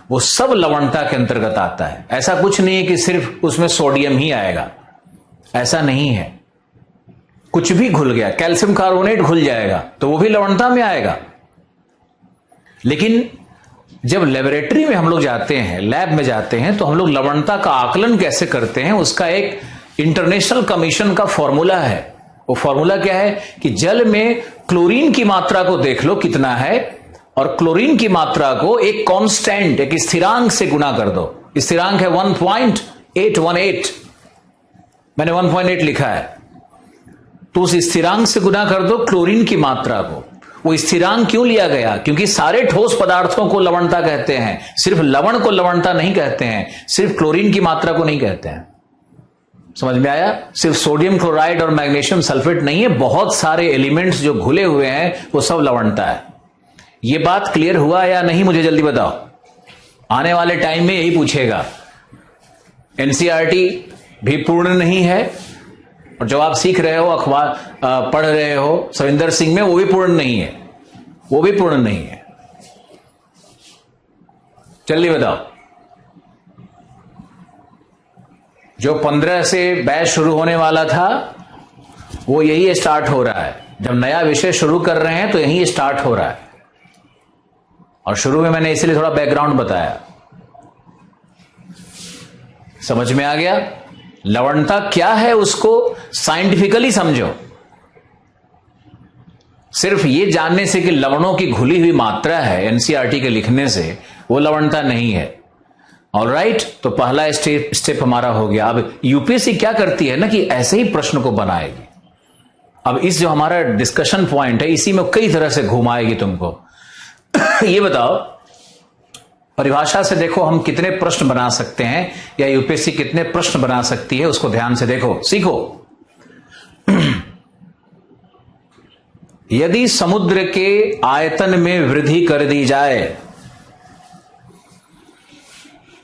वो सब लवणता के अंतर्गत आता है। ऐसा कुछ नहीं है कि सिर्फ उसमें सोडियम ही आएगा, ऐसा नहीं है। कुछ भी घुल गया, कैल्शियम कार्बोनेट घुल जाएगा तो वो भी लवणता में आएगा। लेकिन जब लेबोरेटरी में हम लोग जाते हैं, लैब में जाते हैं, तो हम लोग लवणता का आकलन कैसे करते हैं, उसका एक इंटरनेशनल कमीशन का फॉर्मूला है। वो फॉर्मूला क्या है कि जल में क्लोरीन की मात्रा को देख लो कितना है, और क्लोरीन की मात्रा को एक कांस्टेंट, एक स्थिरांक से गुना कर दो। स्थिरांक है 1.818, मैंने 1.8 लिखा है, तो उस स्थिरांक से गुना कर दो क्लोरीन की मात्रा को। वो स्थिरांक क्यों लिया गया? क्योंकि सारे ठोस पदार्थों को लवणता कहते हैं, सिर्फ लवण को लवणता नहीं कहते हैं, सिर्फ क्लोरीन की मात्रा को नहीं कहते हैं। समझ में आया? सिर्फ सोडियम क्लोराइड और मैग्नीशियम सल्फेट नहीं है, बहुत सारे एलिमेंट्स जो घुले हुए हैं वो सब लवणता है। ये बात क्लियर हुआ या नहीं, मुझे जल्दी बताओ। आने वाले टाइम में यही पूछेगा। एनसीईआरटी भी पूर्ण नहीं है, और जो आप सीख रहे हो, अखबार पढ़ रहे हो सविंदर सिंह में, वो भी पूर्ण नहीं है, वो भी पूर्ण नहीं है। जल्दी बताओ। जो 15 से बैच शुरू होने वाला था वो यही स्टार्ट हो रहा है। जब नया विषय शुरू कर रहे हैं तो यही स्टार्ट हो रहा है। और शुरू में मैंने इसलिए थोड़ा बैकग्राउंड बताया। समझ में आ गया? लवणता क्या है उसको साइंटिफिकली समझो। सिर्फ ये जानने से कि लवणों की घुली हुई मात्रा है एनसीईआरटी के लिखने से वो लवणता नहीं है। ऑलराइट, तो पहला स्टेप हमारा हो गया। अब यूपीएससी क्या करती है ना कि ऐसे ही प्रश्न को बनाएगी। अब इस जो हमारा डिस्कशन पॉइंट है इसी में कई तरह से घुमाएगी तुमको। ये बताओ परिभाषा से देखो हम कितने प्रश्न बना सकते हैं, या यूपीएससी कितने प्रश्न बना सकती है, उसको ध्यान से देखो, सीखो। यदि समुद्र के आयतन में वृद्धि कर दी जाए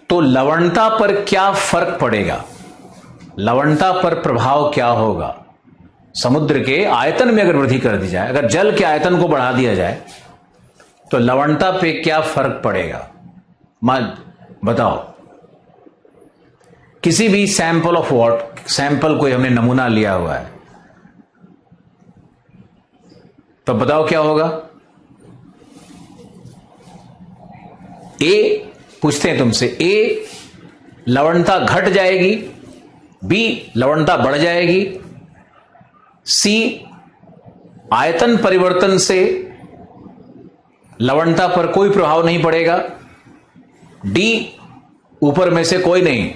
तो लवणता पर क्या फर्क पड़ेगा, लवणता पर प्रभाव क्या होगा? समुद्र के आयतन में अगर वृद्धि कर दी जाए, अगर जल के आयतन को बढ़ा दिया जाए तो लवणता पे क्या फर्क पड़ेगा? बताओ। किसी भी सैंपल ऑफ वाटर, सैंपल कोई हमने नमूना लिया हुआ है, तो बताओ क्या होगा? ए, पूछते हैं तुमसे, ए लवणता घट जाएगी, बी लवणता बढ़ जाएगी, सी आयतन परिवर्तन से लवणता पर कोई प्रभाव नहीं पड़ेगा, डी ऊपर में से कोई नहीं।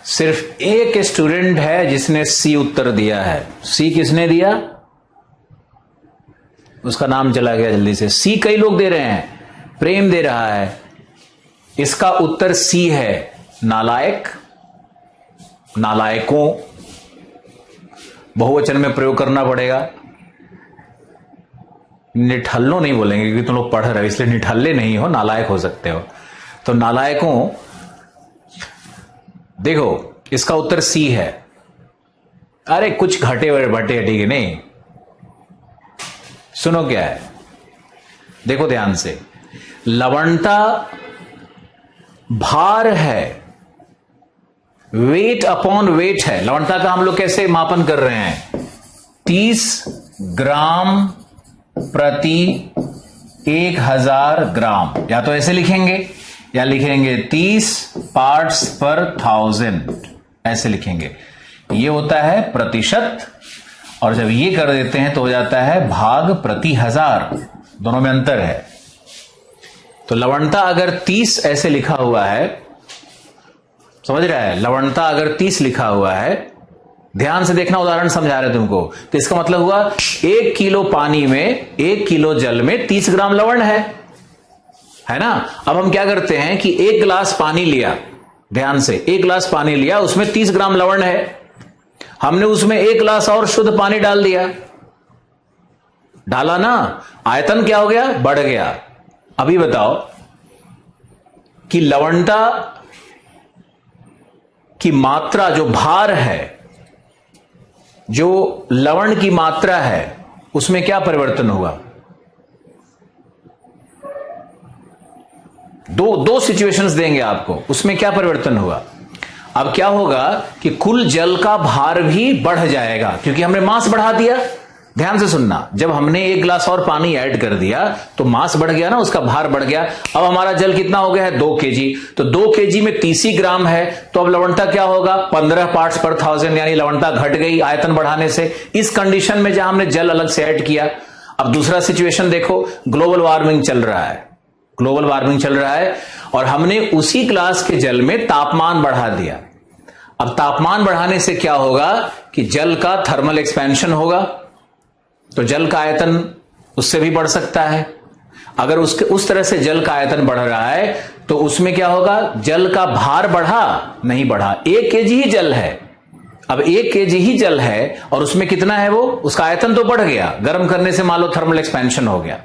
सिर्फ एक स्टूडेंट है जिसने सी उत्तर दिया है। सी किसने दिया? उसका नाम चला गया जल्दी से। सी कई लोग दे रहे हैं, प्रेम दे रहा है। इसका उत्तर सी है, नालायक, नालायकों, बहुवचन में प्रयोग करना पड़ेगा। निठल्लों नहीं बोलेंगे क्योंकि तुम लोग पढ़ रहे हो, इसलिए निठल्ले नहीं हो, नालायक हो सकते हो। तो नालायकों, देखो इसका उत्तर सी है। अरे कुछ घटे हुए भटे, ठीक है? नहीं, सुनो क्या है, देखो ध्यान से। लवणता भार है, वेट अपॉन वेट है। लवणता का हम लोग कैसे मापन कर रहे हैं? 30 ग्राम प्रति 1000 ग्राम। या तो ऐसे लिखेंगे या लिखेंगे 30 पार्ट्स पर 1000, ऐसे लिखेंगे। ये होता है प्रतिशत, और जब ये कर देते हैं तो हो जाता है भाग प्रति 1000। दोनों में अंतर है। तो लवणता अगर 30 ऐसे लिखा हुआ है, समझ रहा है? लवणता अगर 30 लिखा हुआ है, ध्यान से देखना, उदाहरण समझा रहे तुमको। तो इसका मतलब हुआ 1 किलो पानी में, 1 किलो जल में 30 ग्राम लवण है ना? अब हम क्या करते हैं कि 1 गिलास पानी लिया, ध्यान से, 1 गिलास पानी लिया, उसमें 30 ग्राम लवण है। हमने उसमें 1 गिलास और शुद्ध पानी डाल दिया, डाला ना, आयतन क्या हो गया? बढ़ गया। अभी बताओ कि लवणता की मात्रा, जो भार है, जो लवण की मात्रा है, उसमें क्या परिवर्तन होगा? दो सिचुएशंस देंगे आपको, उसमें क्या परिवर्तन हुआ? अब क्या होगा कि कुल जल का भार भी बढ़ जाएगा क्योंकि हमने मास बढ़ा दिया। ध्यान से सुनना, जब हमने 1 गिलास और पानी ऐड कर दिया तो मास बढ़ गया ना, उसका भार बढ़ गया। अब हमारा जल कितना हो गया है? 2 केजी। तो 2 केजी में 30 ग्राम है, तो अब लवणता क्या होगा? 15 पार्ट्स पर 1000, यानी लवणता घट गई आयतन बढ़ाने से। इस कंडीशन में जहां हमने जल अलग से ऐड किया। अब दूसरा सिचुएशन देखो, ग्लोबल वार्मिंग चल रहा है, ग्लोबल वार्मिंग चल रहा है, और हमने उसी ग्लास के जल में तापमान बढ़ा दिया। अब तापमान बढ़ाने से क्या होगा कि जल का थर्मल एक्सपेंशन होगा, तो जल का आयतन उससे भी बढ़ सकता है। अगर उस तरह से जल का आयतन बढ़ रहा है तो उसमें क्या होगा? जल का भार बढ़ा नहीं बढ़ा। 1 केजी ही जल है, अब 1 केजी ही जल है, और उसमें कितना है वो? उसका आयतन तो बढ़ गया, गर्म करने से मान लो थर्मल एक्सपेंशन हो गया,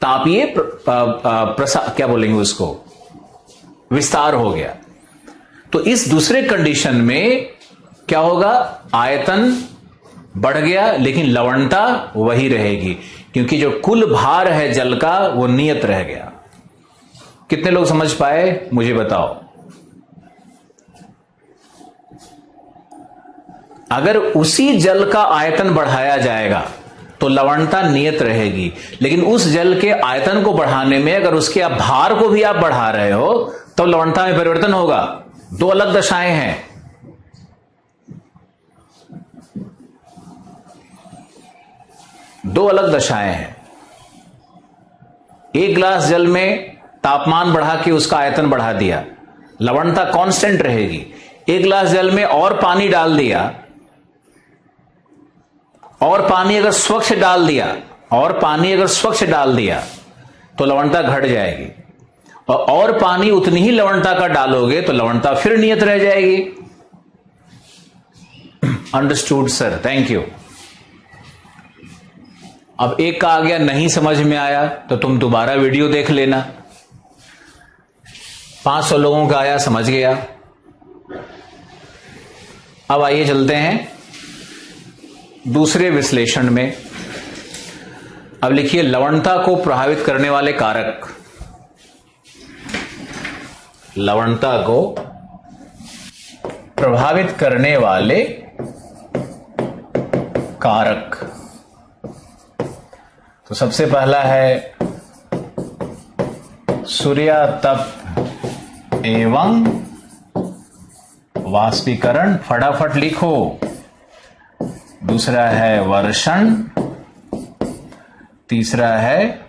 तापीय क्या बोलेंगे उसको, विस्तार हो गया। तो इस दूसरे कंडीशन में क्या होगा? आयतन बढ़ गया लेकिन लवणता वही रहेगी, क्योंकि जो कुल भार है जल का वो नियत रह गया। कितने लोग समझ पाए मुझे बताओ? अगर उसी जल का आयतन बढ़ाया जाएगा तो लवणता नियत रहेगी, लेकिन उस जल के आयतन को बढ़ाने में अगर उसके भार को भी आप बढ़ा रहे हो तो लवणता में परिवर्तन होगा। 2 अलग दशाएं हैं। दो अलग दशाएं हैं। 1 गिलास जल में तापमान बढ़ा के उसका आयतन बढ़ा दिया, लवणता कांस्टेंट रहेगी। एक गिलास जल में और पानी डाल दिया, और पानी अगर स्वच्छ डाल दिया, और पानी अगर स्वच्छ डाल दिया तो लवणता घट जाएगी, और पानी उतनी ही लवणता का डालोगे तो लवणता फिर नियत रह जाएगी। Understood sir, thank you. अब एक का आ गया नहीं समझ में आया तो तुम दोबारा वीडियो देख लेना। 500 लोगों का आया, समझ गया। अब आइए चलते हैं दूसरे विश्लेषण में। अब लिखिए लवणता को प्रभावित करने वाले कारक। लवणता को प्रभावित करने वाले कारक। तो सबसे पहला है सूर्यातप एवं वाष्पीकरण, फटाफट लिखो। दूसरा है वर्षण, तीसरा है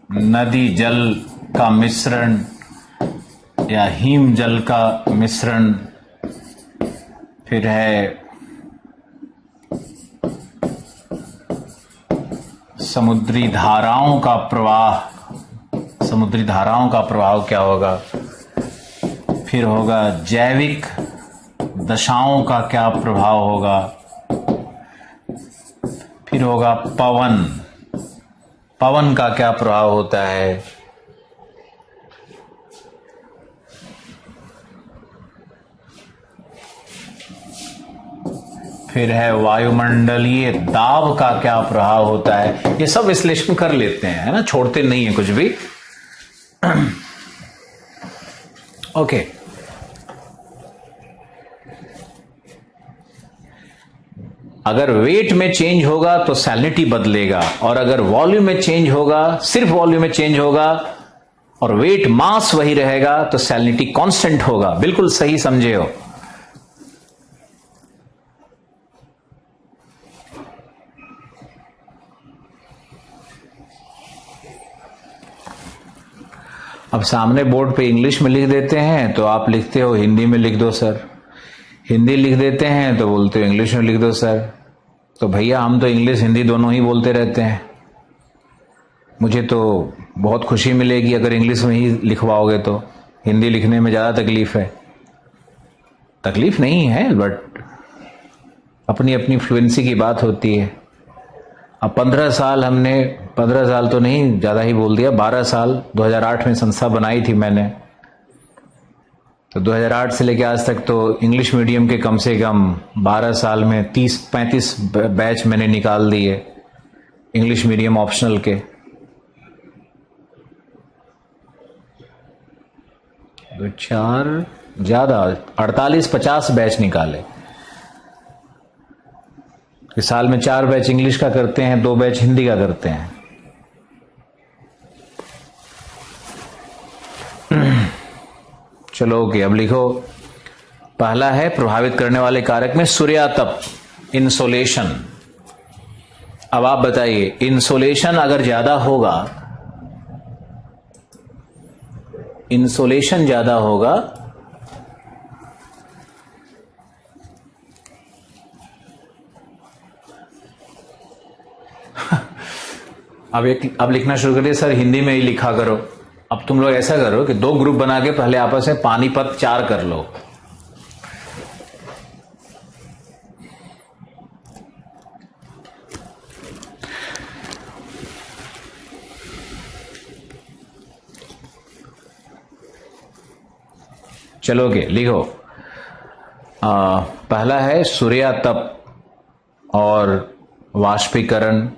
नदी जल का मिश्रण या हिम जल का मिश्रण, फिर है समुद्री धाराओं का प्रवाह। समुद्री धाराओं का प्रभाव क्या होगा? फिर होगा जैविक दशाओं का क्या प्रभाव होगा? फिर होगा पवन, पवन का क्या प्रभाव होता है? फिर है वायुमंडलीय दाब का क्या प्रभाव होता है। ये सब विश्लेषण कर लेते हैं, है ना, छोड़ते नहीं है कुछ भी। ओके, अगर वेट में चेंज होगा तो सैलिनिटी बदलेगा, और अगर वॉल्यूम में चेंज होगा, सिर्फ वॉल्यूम में चेंज होगा और वेट मास वही रहेगा तो सैलिनिटी कांस्टेंट होगा। बिल्कुल सही समझे हो। अब सामने बोर्ड पे इंग्लिश में लिख देते हैं तो आप लिखते हो हिंदी में लिख दो सर, हिंदी लिख देते हैं तो बोलते हो इंग्लिश में लिख दो सर। तो भैया हम तो इंग्लिश हिंदी दोनों ही बोलते रहते हैं। मुझे तो बहुत खुशी मिलेगी अगर इंग्लिश में ही लिखवाओगे, तो हिंदी लिखने में ज़्यादा तकलीफ है। तकलीफ नहीं है, बट अपनी अपनी फ्लुएंसी की बात होती है। अब 15 साल हमने, 15 साल तो नहीं, ज़्यादा ही बोल दिया, 12 साल, 2008 में संस्था बनाई थी मैंने। तो 2008 से लेकर आज तक तो इंग्लिश मीडियम के कम से कम 12 साल में 30-35 बैच मैंने निकाल दिए इंग्लिश मीडियम ऑप्शनल के। तो 4 ज़्यादा 48-50 बैच निकाले। कि साल में 4 बैच इंग्लिश का करते हैं, 2 बैच हिंदी का करते हैं। चलो ओके, अब लिखो। पहला है प्रभावित करने वाले कारक में सूर्यातप, इंसोलेशन। अब आप बताइए, इंसोलेशन अगर ज्यादा होगा, इंसोलेशन ज्यादा होगा अब लिखना शुरू करिए सर, हिंदी में ही लिखा करो। अब तुम लोग ऐसा करो कि 2 ग्रुप बना के पहले आपस में पानीपत 4 कर लो। चलोगे, लिखो। पहला है सूर्यातप और वाष्पीकरण।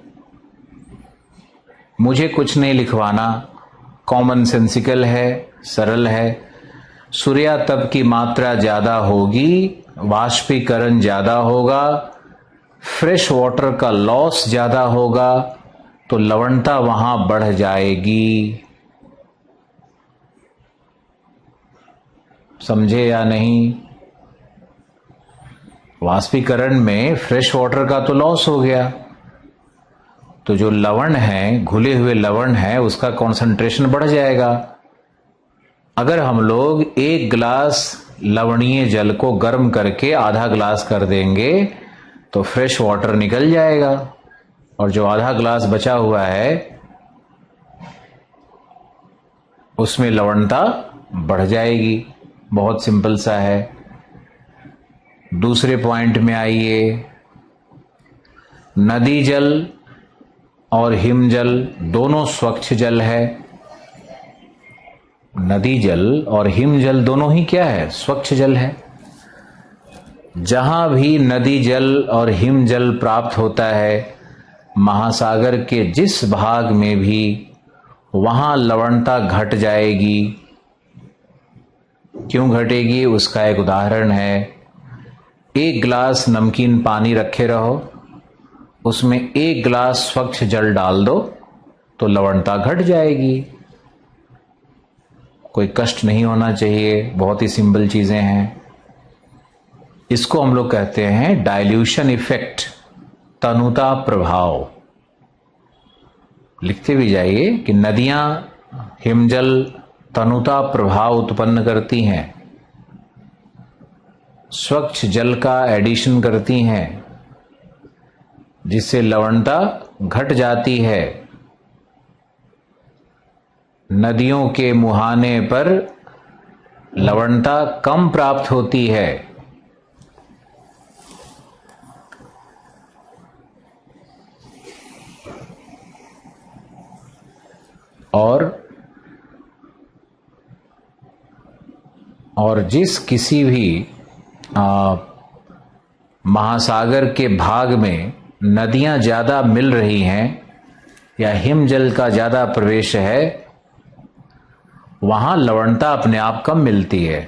मुझे कुछ नहीं लिखवाना, कॉमन सेंसिकल है, सरल है। सूर्यातप की मात्रा ज्यादा होगी, वाष्पीकरण ज्यादा होगा, फ्रेश वाटर का लॉस ज्यादा होगा, तो लवणता वहां बढ़ जाएगी। समझे या नहीं? वाष्पीकरण में फ्रेश वाटर का तो लॉस हो गया, तो जो लवण है, घुले हुए लवण है, उसका कंसंट्रेशन बढ़ जाएगा। अगर हम लोग 1 गिलास लवणीय जल को गर्म करके आधा गिलास कर देंगे तो फ्रेश वाटर निकल जाएगा, और जो आधा गिलास बचा हुआ है उसमें लवणता बढ़ जाएगी। बहुत सिंपल सा है। दूसरे पॉइंट में आइए। नदी जल और हिमजल दोनों स्वच्छ जल है। नदी जल और हिमजल दोनों ही क्या है? स्वच्छ जल है। जहां भी नदी जल और हिमजल प्राप्त होता है महासागर के जिस भाग में भी, वहां लवणता घट जाएगी। क्यों घटेगी? उसका एक उदाहरण है। 1 गिलास नमकीन पानी रखे रहो, उसमें 1 गिलास स्वच्छ जल डाल दो तो लवणता घट जाएगी। कोई कष्ट नहीं होना चाहिए, बहुत ही सिंपल चीजें हैं। इसको हम लोग कहते हैं डाइल्यूशन इफेक्ट, तनुता प्रभाव। लिखते भी जाइए कि नदियां हिमजल तनुता प्रभाव उत्पन्न करती हैं, स्वच्छ जल का एडिशन करती हैं, जिससे लवणता घट जाती है। नदियों के मुहाने पर लवणता कम प्राप्त होती है। और जिस किसी भी महासागर के भाग में नदियां ज्यादा मिल रही हैं या हिमजल का ज्यादा प्रवेश है, वहां लवणता अपने आप कम मिलती है।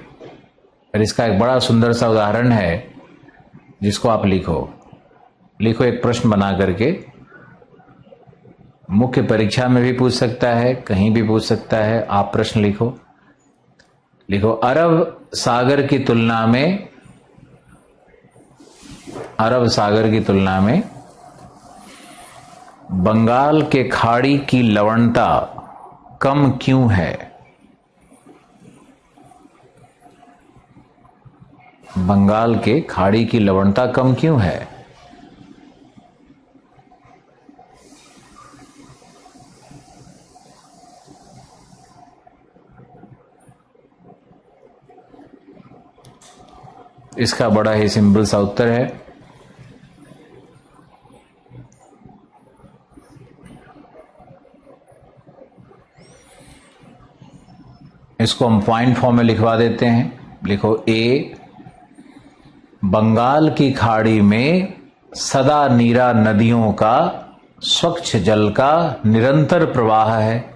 और इसका एक बड़ा सुंदर सा उदाहरण है जिसको आप लिखो एक प्रश्न बना करके। मुख्य परीक्षा में भी पूछ सकता है, कहीं भी पूछ सकता है। आप प्रश्न लिखो अरब सागर की तुलना में बंगाल के खाड़ी की लवणता कम क्यों है? बंगाल के खाड़ी की लवणता कम क्यों है? इसका बड़ा ही सिंपल सा उत्तर है। इसको हम पॉइंट फॉर्म में लिखवा देते हैं। लिखो ए, बंगाल की खाड़ी में सदा नीरा नदियों का स्वच्छ जल का निरंतर प्रवाह है।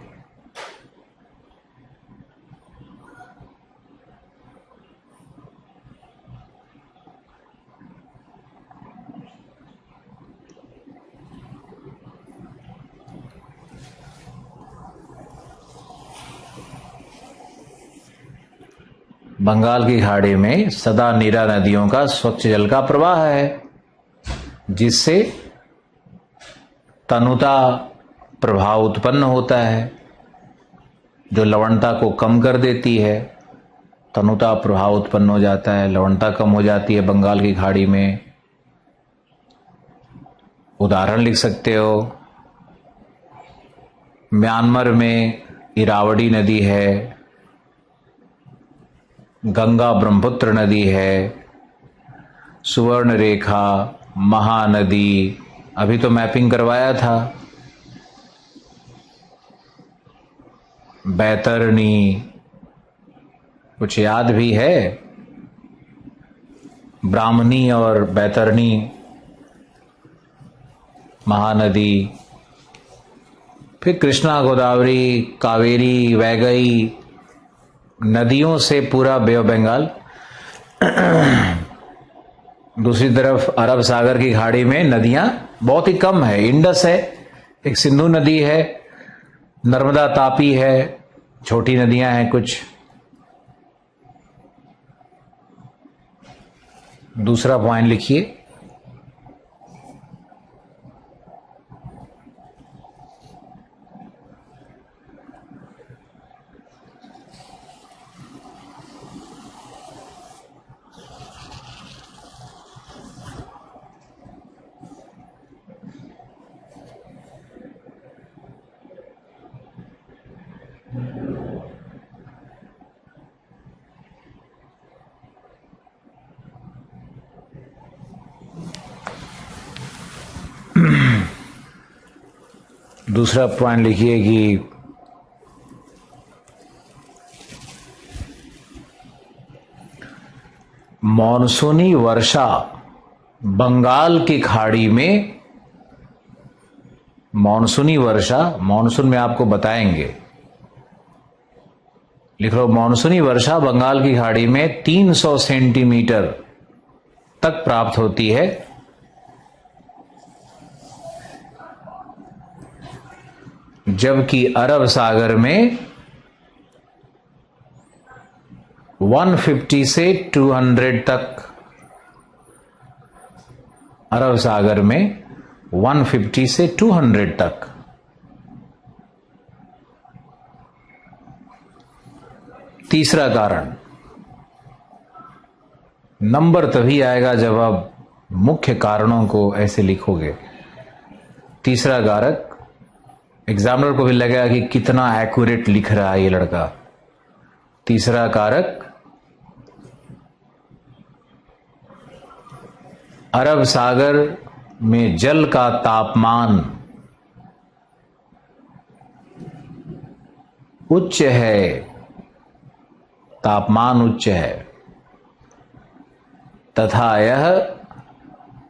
बंगाल की खाड़ी में सदा नीरा नदियों का स्वच्छ जल का प्रवाह है, जिससे तनुता प्रभाव उत्पन्न होता है, जो लवणता को कम कर देती है। तनुता प्रभाव उत्पन्न हो जाता है, लवणता कम हो जाती है बंगाल की खाड़ी में। उदाहरण लिख सकते हो, म्यांमार में इरावदी नदी है, गंगा ब्रह्मपुत्र नदी है, सुवर्ण रेखा, महानदी, अभी तो मैपिंग करवाया था, बैतरणी, कुछ याद भी है? ब्राह्मणी और बैतरणी महानदी, फिर कृष्णा, गोदावरी, कावेरी, वैगई, नदियों से पूरा बे ऑफ बंगाल। दूसरी तरफ अरब सागर की खाड़ी में नदियां बहुत ही कम है। इंडस है, एक सिंधु नदी है, नर्मदा, तापी है, छोटी नदियां हैं कुछ। दूसरा पॉइंट लिखिए। दूसरा पॉइंट लिखिए कि मॉनसूनी वर्षा बंगाल की खाड़ी में, मॉनसूनी वर्षा, मॉनसून में आपको बताएंगे, लिख लो, मॉनसूनी वर्षा बंगाल की खाड़ी में 300 सेंटीमीटर तक प्राप्त होती है, जबकि अरब सागर में 150 से 200 तक, अरब सागर में 150 से 200 तक। तीसरा कारण, नंबर तभी आएगा जब आप मुख्य कारणों को ऐसे लिखोगे। तीसरा कारक, एग्जामिनर को भी लगेगा कि कितना एक्यूरेट लिख रहा है ये लड़का। तीसरा कारक, अरब सागर में जल का तापमान उच्च है, तापमान उच्च है, तथा यह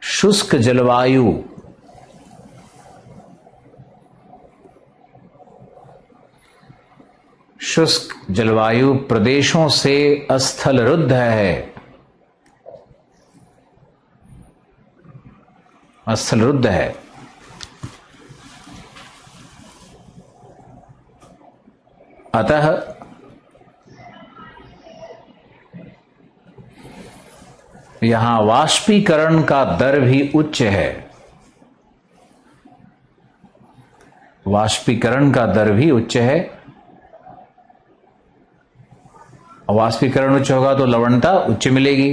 शुष्क जलवायु, शुष्क जलवायु प्रदेशों से स्थलरुद्ध है, स्थलरुद्ध है। अतः यहां वाष्पीकरण का दर भी उच्च है, वाष्पीकरण का दर भी उच्च है। वाष्पीकरण उच्च होगा तो लवणता उच्च मिलेगी।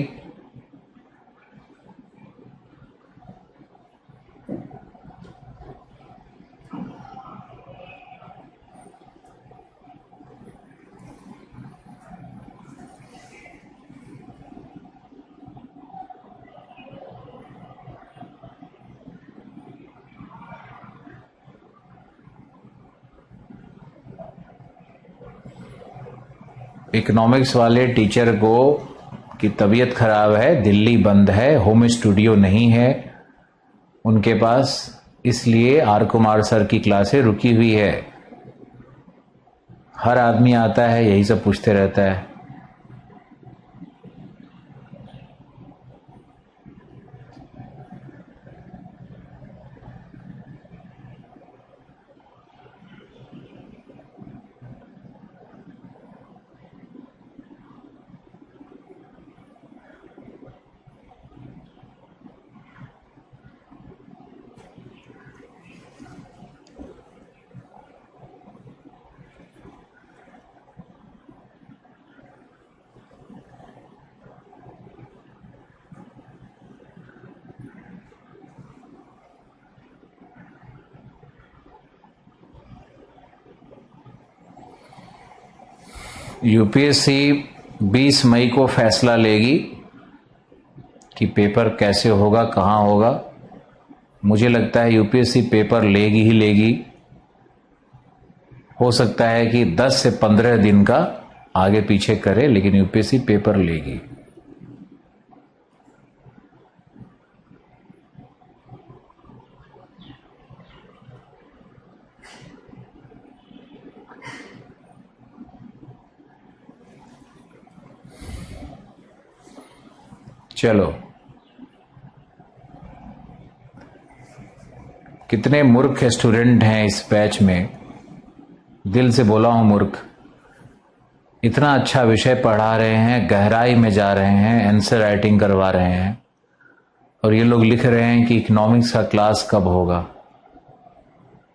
इकोनॉमिक्स वाले टीचर को की तबीयत खराब है, दिल्ली बंद है, होम स्टूडियो नहीं है उनके पास, इसलिए आर कुमार सर की क्लासें रुकी हुई है। हर आदमी आता है, यही सब पूछते रहता है। यूपीएससी 20 मई को फैसला लेगी कि पेपर कैसे होगा, कहां होगा। मुझे लगता है यूपीएससी पेपर लेगी ही लेगी। हो सकता है कि 10 से 15 दिन का आगे पीछे करे, लेकिन यूपीएससी पेपर लेगी। चलो, कितने मूर्ख स्टूडेंट हैं इस बैच में, दिल से बोला हूं मूर्ख। इतना अच्छा विषय पढ़ा रहे हैं, गहराई में जा रहे हैं, आंसर राइटिंग करवा रहे हैं, और ये लोग लिख रहे हैं कि इकोनॉमिक्स का क्लास कब होगा।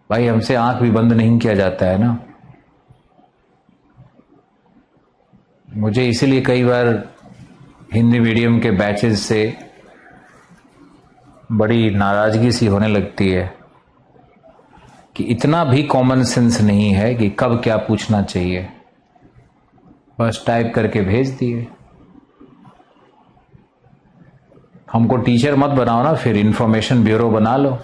भाई, हमसे आंख भी बंद नहीं किया जाता है ना। मुझे इसीलिए कई बार हिंदी मीडियम के बैचेस से बड़ी नाराजगी सी होने लगती है कि इतना भी कॉमन सेंस नहीं है कि कब क्या पूछना चाहिए, बस टाइप करके भेज दिए। हमको टीचर मत बनाओ ना, फिर इंफॉर्मेशन ब्यूरो बना लो।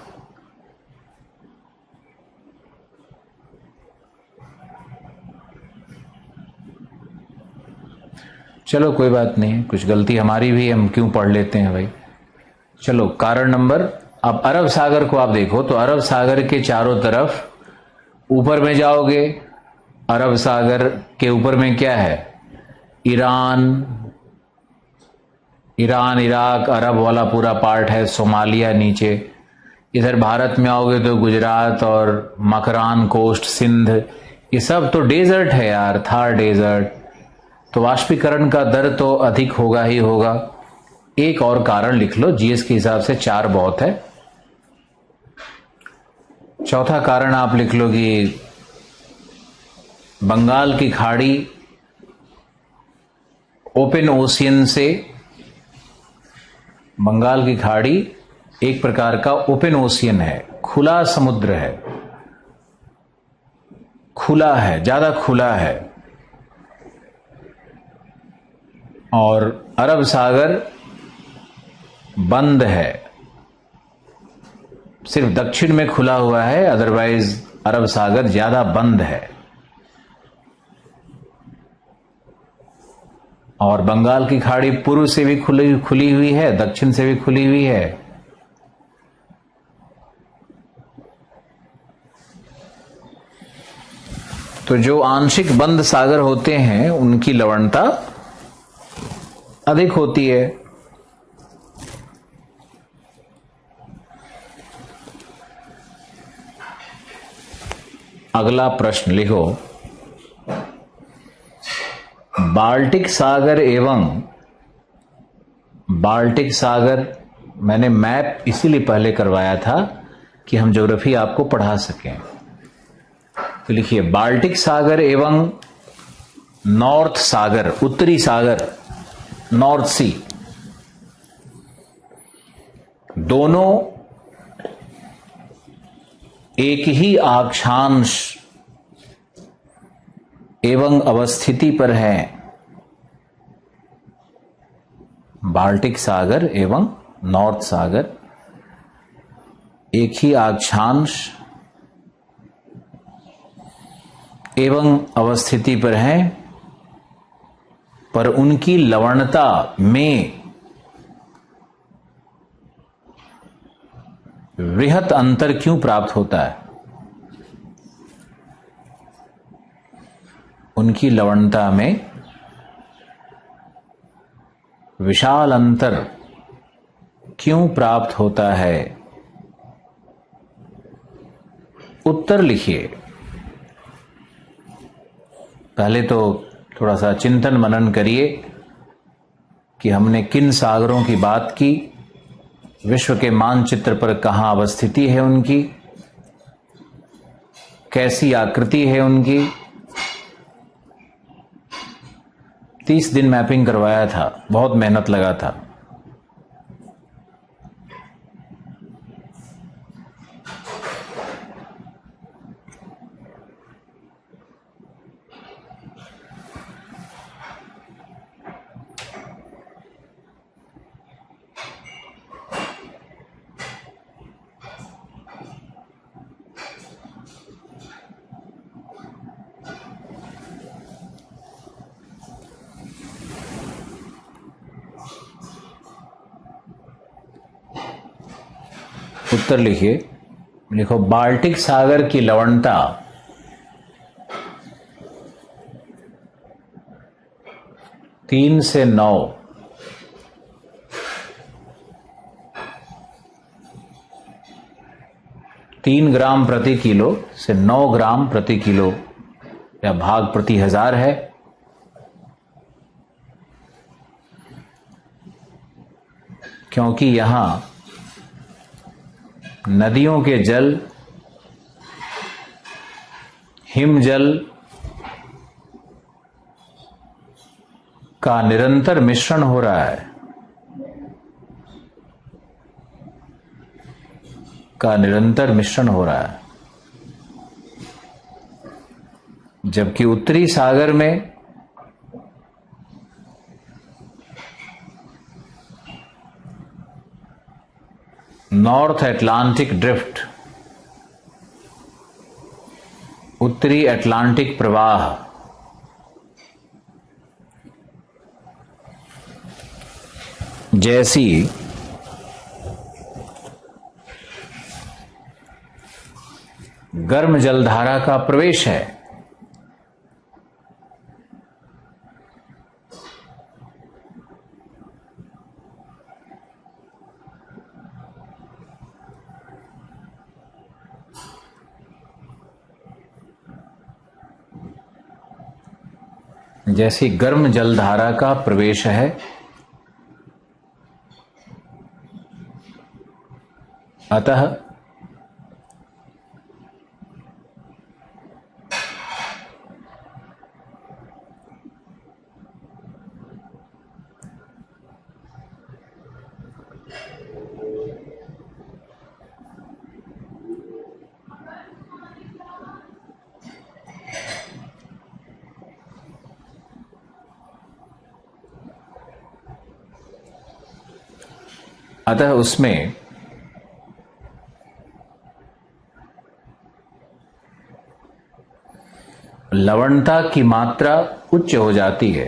चलो कोई बात नहीं, कुछ गलती हमारी भी, हम क्यों पढ़ लेते हैं भाई। चलो कारण नंबर, अब अरब सागर को आप देखो तो अरब सागर के चारों तरफ ऊपर में जाओगे, अरब सागर के ऊपर में क्या है, ईरान, इराक, अरब वाला पूरा पार्ट है, सोमालिया नीचे। इधर भारत में आओगे तो गुजरात और मकरान कोस्ट, सिंध, ये सब तो डेजर्ट है यार, थार डेजर्ट। तो वाष्पीकरण का दर तो अधिक होगा ही होगा। एक और कारण लिख लो, जीएस के हिसाब से 4 बहुत है। चौथा कारण आप लिख लो कि बंगाल की खाड़ी ओपन ओशियन से, बंगाल की खाड़ी एक प्रकार का ओपन ओशियन है, खुला समुद्र है, खुला है, ज्यादा खुला है। और अरब सागर बंद है, सिर्फ दक्षिण में खुला हुआ है, अदरवाइज अरब सागर ज्यादा बंद है। और बंगाल की खाड़ी पूर्व से भी खुली हुई है, दक्षिण से भी खुली हुई है। तो जो आंशिक बंद सागर होते हैं उनकी लवणता अधिक होती है। अगला प्रश्न लिखो, बाल्टिक सागर मैंने मैप इसीलिए पहले करवाया था कि हम ज्योग्राफी आपको पढ़ा सकें। तो लिखिए, बाल्टिक सागर एवं नॉर्थ सागर, उत्तरी सागर, नॉर्थ सी, दोनों एक ही अक्षांश एवं अवस्थिति पर हैं। बाल्टिक सागर एवं नॉर्थ सागर एक ही अक्षांश एवं अवस्थिति पर हैं, पर उनकी लवणता में वृहत अंतर क्यों प्राप्त होता है? उनकी लवणता में विशाल अंतर क्यों प्राप्त होता है? उत्तर लिखिए। पहले तो थोड़ा सा चिंतन मनन करिए कि हमने किन सागरों की बात की, विश्व के मानचित्र पर कहां अवस्थिति है उनकी, कैसी आकृति है उनकी। 30 दिन मैपिंग करवाया था, बहुत मेहनत लगा था। उत्तर लिखिए। लिखो, बाल्टिक सागर की लवणता 3 से 9 3 ग्राम प्रति किलो से 9 ग्राम प्रति किलो या भाग प्रति 1000 है। क्योंकि यहां नदियों के जल, हिमजल का निरंतर मिश्रण हो रहा है, जबकि उत्तरी सागर में नॉर्थ अटलांटिक ड्रिफ्ट, उत्तरी अटलांटिक प्रवाह जैसी गर्म जलधारा का प्रवेश है, जैसी गर्म जलधारा का प्रवेश है, अतः उसमें लवणता की मात्रा उच्च हो जाती है,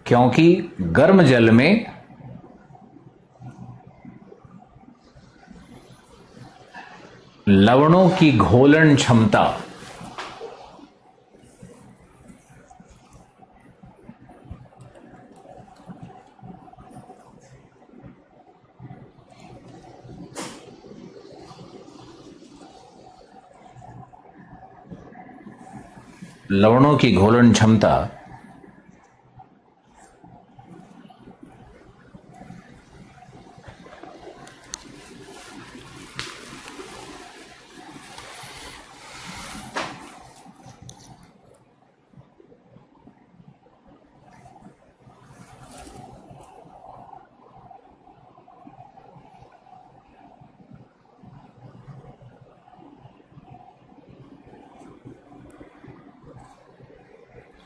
क्योंकि गर्म जल में लवणों की घोलन क्षमता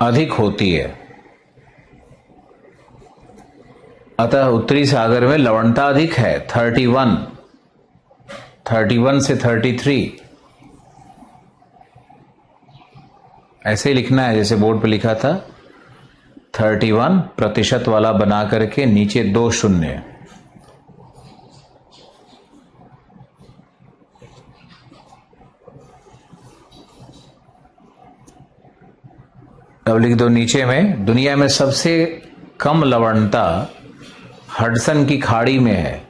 अधिक होती है। अतः उत्तरी सागर में लवणता अधिक है, 31 से 33, ऐसे ही लिखना है जैसे बोर्ड पे लिखा था, 31% वाला बना करके नीचे 2 शून्य। अब लिख दो नीचे में, दुनिया में सबसे कम लवणता हडसन की खाड़ी में है।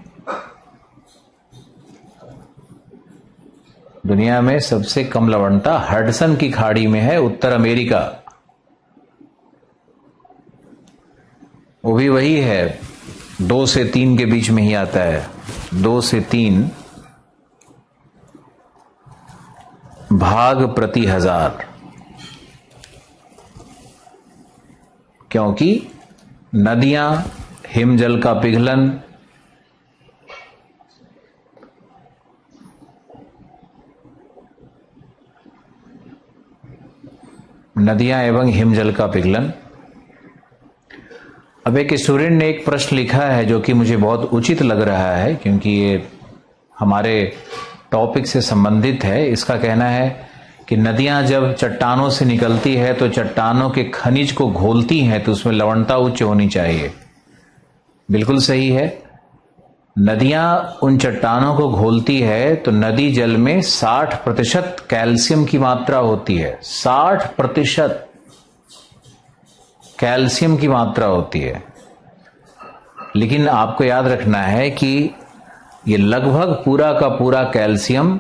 दुनिया में सबसे कम लवणता हडसन की खाड़ी में है, उत्तर अमेरिका। वो भी वही है, 2 से 3 के बीच में ही आता है, 2 से 3 भाग प्रति 1000, क्योंकि नदियां, हिमजल का पिघलन, नदियां एवं हिमजल का पिघलन। अब एक स्टूडेंट ने एक प्रश्न लिखा है जो कि मुझे बहुत उचित लग रहा है, क्योंकि ये हमारे टॉपिक से संबंधित है। इसका कहना है कि नदियां जब चट्टानों से निकलती है तो चट्टानों के खनिज को घोलती हैं, तो उसमें लवणता उच्च होनी चाहिए। बिल्कुल सही है। नदियां उन चट्टानों को घोलती है तो नदी जल में 60% कैल्शियम की मात्रा होती है, 60% कैल्शियम की मात्रा होती है। लेकिन आपको याद रखना है कि ये लगभग पूरा का पूरा कैल्शियम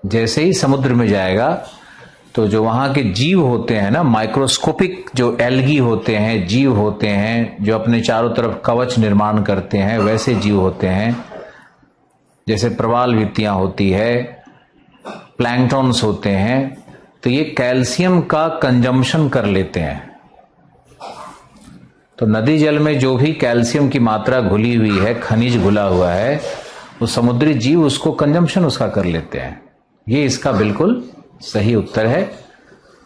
जैसे ही समुद्र में जाएगा तो जो वहां के जीव होते हैं ना, माइक्रोस्कोपिक जो एल्गी होते हैं, जीव होते हैं जो अपने चारों तरफ कवच निर्माण करते हैं, वैसे जीव होते हैं, जैसे प्रवाल भित्तियां होती है, प्लैंकटॉन्स होते हैं, तो ये कैल्शियम का कंजम्पशन कर लेते हैं। तो नदी जल में जो भी कैल्शियम की मात्रा घुली हुई है, खनिज घुला हुआ है, वो समुद्री जीव उसको कंजम्पशन उसका कर लेते हैं। ये इसका बिल्कुल सही उत्तर है।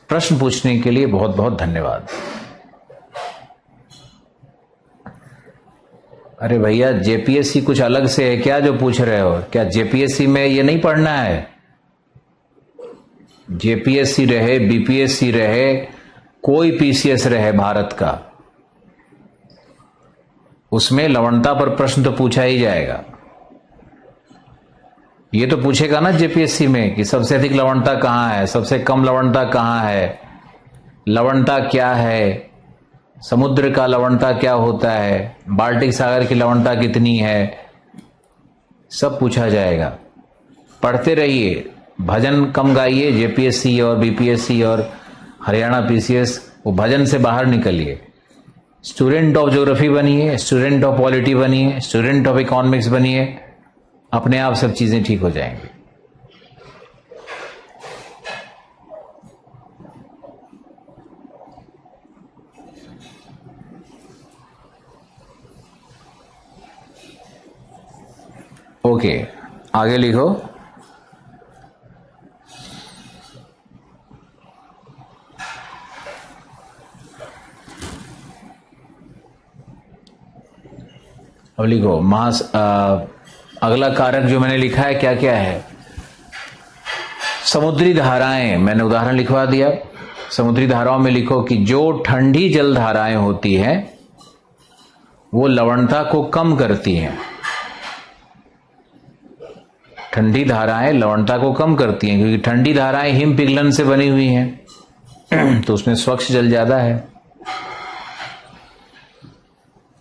प्रश्न पूछने के लिए बहुत बहुत धन्यवाद। अरे भैया, जेपीएससी कुछ अलग से है क्या जो पूछ रहे हो? क्या जेपीएससी में ये नहीं पढ़ना है? जेपीएससी रहे, बीपीएससी रहे, कोई पीसीएस रहे भारत का, उसमें लवणता पर प्रश्न तो पूछा ही जाएगा। ये तो पूछेगा ना जेपीएससी में कि सबसे अधिक लवणता कहां है, सबसे कम लवणता कहां है, लवणता क्या है, समुद्र का लवणता क्या होता है, बाल्टिक सागर की लवणता कितनी है, सब पूछा जाएगा। पढ़ते रहिए, भजन कम गाइए। जेपीएससी और बीपीएससी और हरियाणा पीसीएस, वो भजन से बाहर निकलिए। स्टूडेंट ऑफ ज्योग्राफी बनिए, स्टूडेंट ऑफ पॉलिटी बनिए, स्टूडेंट ऑफ इकोनॉमिक्स बनिए, अपने आप सब चीजें ठीक हो जाएंगी। ओके, आगे लिखो। अब लिखो अगला कारक जो मैंने लिखा है क्या क्या है। समुद्री धाराएं, मैंने उदाहरण लिखवा दिया। समुद्री धाराओं में लिखो कि जो ठंडी जल धाराएं होती हैं वो लवणता को कम करती हैं। ठंडी धाराएं लवणता को कम करती हैं क्योंकि ठंडी धाराएं हिम पिघलन से बनी हुई हैं तो उसमें स्वच्छ जल ज्यादा है।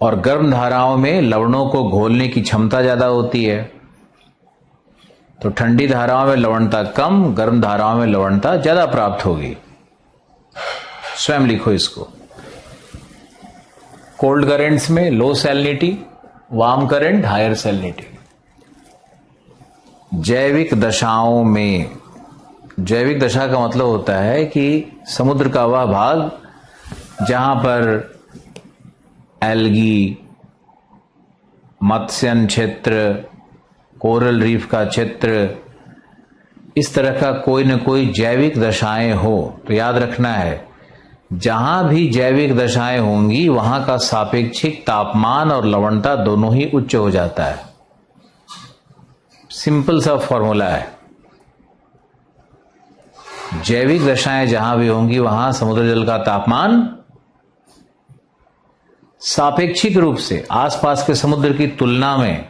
और गर्म धाराओं में लवणों को घोलने की क्षमता ज्यादा होती है। तो ठंडी धाराओं में लवणता कम, गर्म धाराओं में लवणता ज्यादा प्राप्त होगी। स्वयं लिखो इसको। कोल्ड करेंट्स में low salinity, warm current higher salinity. जैविक दशाओं में, जैविक दशा का मतलब होता है कि समुद्र का वह भाग जहां पर एल्गी, मत्स्यन क्षेत्र, कोरल रीफ का क्षेत्र, इस तरह का कोई न कोई जैविक दशाएं हो। तो याद रखना है, जहां भी जैविक दशाएं होंगी वहां का सापेक्षिक तापमान और लवणता दोनों ही उच्च हो जाता है। सिंपल सा फॉर्मूला है। जैविक दशाएं जहां भी होंगी वहां समुद्र जल का तापमान सापेक्षिक रूप से आसपास के समुद्र की तुलना में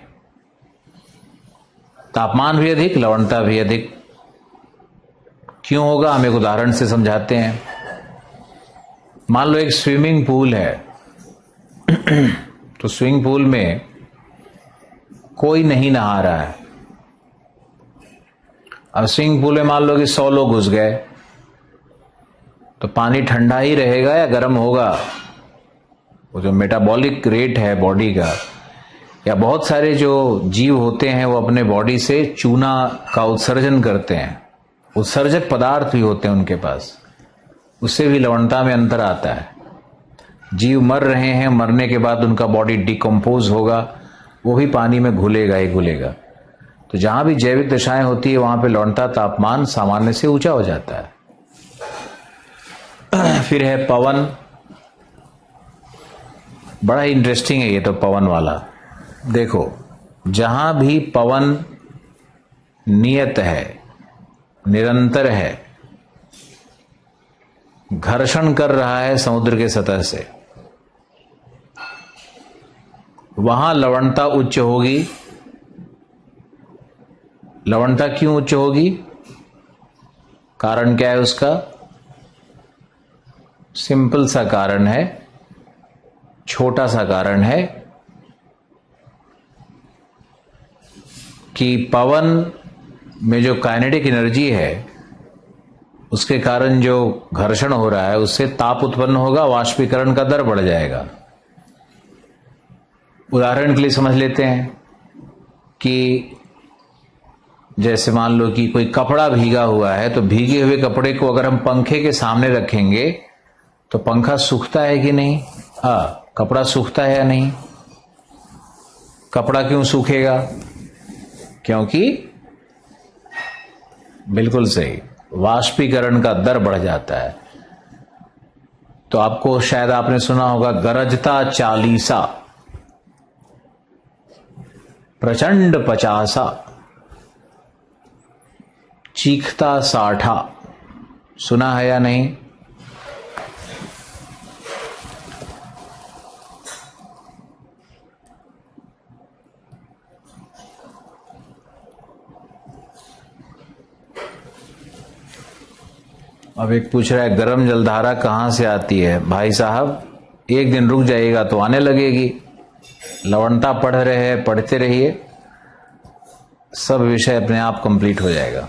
तापमान भी अधिक, लवणता भी अधिक। क्यों होगा, हम एक उदाहरण से समझाते हैं। मान लो एक स्विमिंग पूल है तो स्विमिंग पूल में कोई नहीं नहा रहा है। अब स्विमिंग पूल में मान लो कि 100 लोग घुस गए तो पानी ठंडा ही रहेगा या गर्म होगा? वो जो मेटाबॉलिक रेट है बॉडी का, या बहुत सारे जो जीव होते हैं वो अपने बॉडी से चूना का उत्सर्जन करते हैं, उत्सर्जक पदार्थ भी होते हैं उनके पास, उससे भी लवणता में अंतर आता है। जीव मर रहे हैं, मरने के बाद उनका बॉडी डिकम्पोज होगा, वो भी पानी में घुलेगा ही घुलेगा। तो जहां भी जैविक दशाएं होती है वहां पे लवणता तापमान सामान्य से ऊंचा हो जाता है। फिर है पवन, बड़ा ही इंटरेस्टिंग है ये तो पवन वाला। देखो, जहां भी पवन नियत है, निरंतर है, घर्षण कर रहा है समुद्र के सतह से, वहां लवणता उच्च होगी। लवणता क्यों उच्च होगी? कारण क्या है उसका? सिंपल सा कारण है, छोटा सा कारण है कि पवन में जो काइनेटिक एनर्जी है उसके कारण जो घर्षण हो रहा है उससे ताप उत्पन्न होगा, वाष्पीकरण का दर बढ़ जाएगा। उदाहरण के लिए समझ लेते हैं कि जैसे मान लो कि कोई कपड़ा भीगा हुआ है तो भीगे हुए कपड़े को अगर हम पंखे के सामने रखेंगे तो पंखा सूखता है कि नहीं? कपड़ा सूखता है या नहीं? कपड़ा क्यों सूखेगा? क्योंकि बिल्कुल सही, वाष्पीकरण का दर बढ़ जाता है। तो आपको शायद आपने सुना होगा, गरजता 40, प्रचंड 50, चीखता 60। सुना है या नहीं? अब एक पूछ रहा है गर्म जलधारा कहाँ से आती है? भाई साहब, एक दिन रुक जाइएगा तो आने लगेगी। लवणता पढ़ रहे हैं, पढ़ते रहिए, सब विषय अपने आप कंप्लीट हो जाएगा।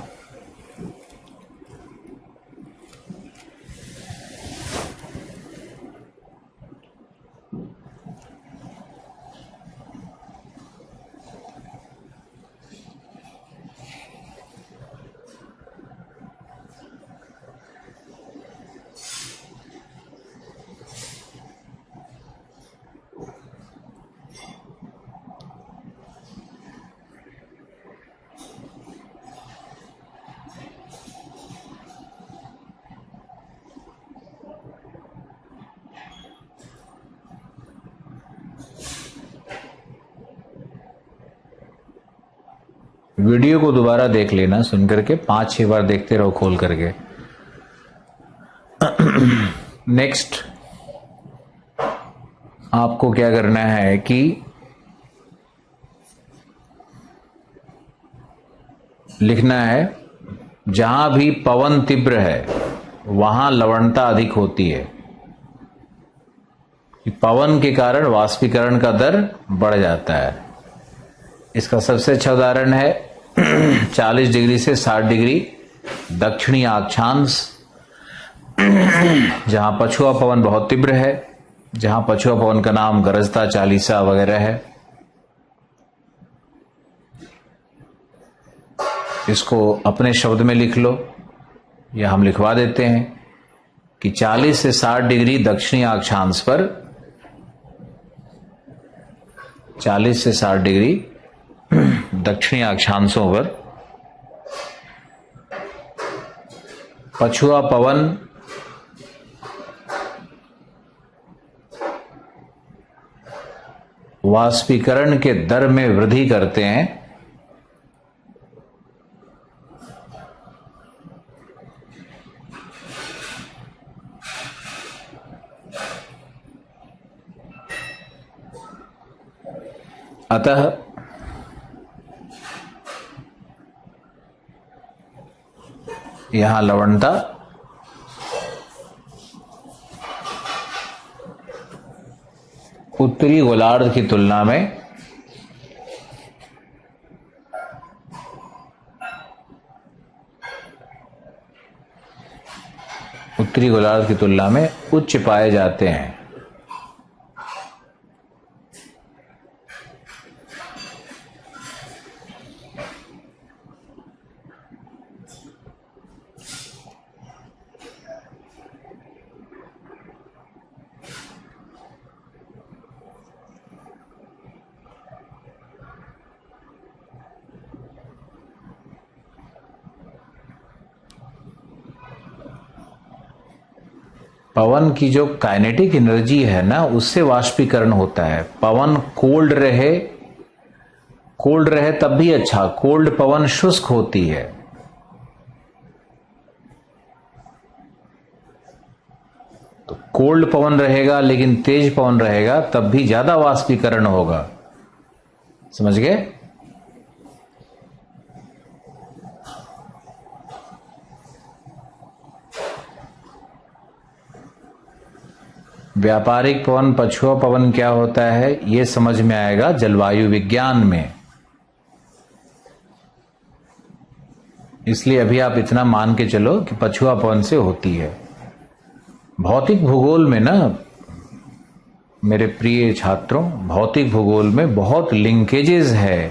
वीडियो को दोबारा देख लेना, सुन करके 5-6 बार देखते रहो खोल करके। नेक्स्ट आपको क्या करना है कि लिखना है जहां भी पवन तीव्र है वहां लवणता अधिक होती है। पवन के कारण वाष्पीकरण का दर बढ़ जाता है। इसका सबसे अच्छा उदाहरण है 40 डिग्री से 60 डिग्री दक्षिणी अक्षांश, जहां पछुआ पवन बहुत तीव्र है, जहां पछुआ पवन का नाम गरजता चालीसा वगैरह है। इसको अपने शब्द में लिख लो या हम लिखवा देते हैं कि 40 से 60 डिग्री दक्षिणी अक्षांश पर, 40 से 60 डिग्री दक्षिणी अक्षांशों पर पछुआ पवन वाष्पीकरण के दर में वृद्धि करते हैं। अतः यहां लवणता उत्तरी गोलार्ध की तुलना में उच्च पाए जाते हैं। पवन की जो काइनेटिक एनर्जी है ना, उससे वाष्पीकरण होता है। पवन कोल्ड रहे तब भी अच्छा, कोल्ड पवन शुष्क होती है। तो कोल्ड पवन रहेगा लेकिन तेज पवन रहेगा तब भी ज्यादा वाष्पीकरण होगा। समझ गए? व्यापारिक पवन, पछुआ पवन क्या होता है यह समझ में आएगा जलवायु विज्ञान में। इसलिए अभी आप इतना मान के चलो कि पछुआ पवन से होती है। भौतिक भूगोल में ना मेरे प्रिय छात्रों, भौतिक भूगोल में बहुत लिंकेजेस है।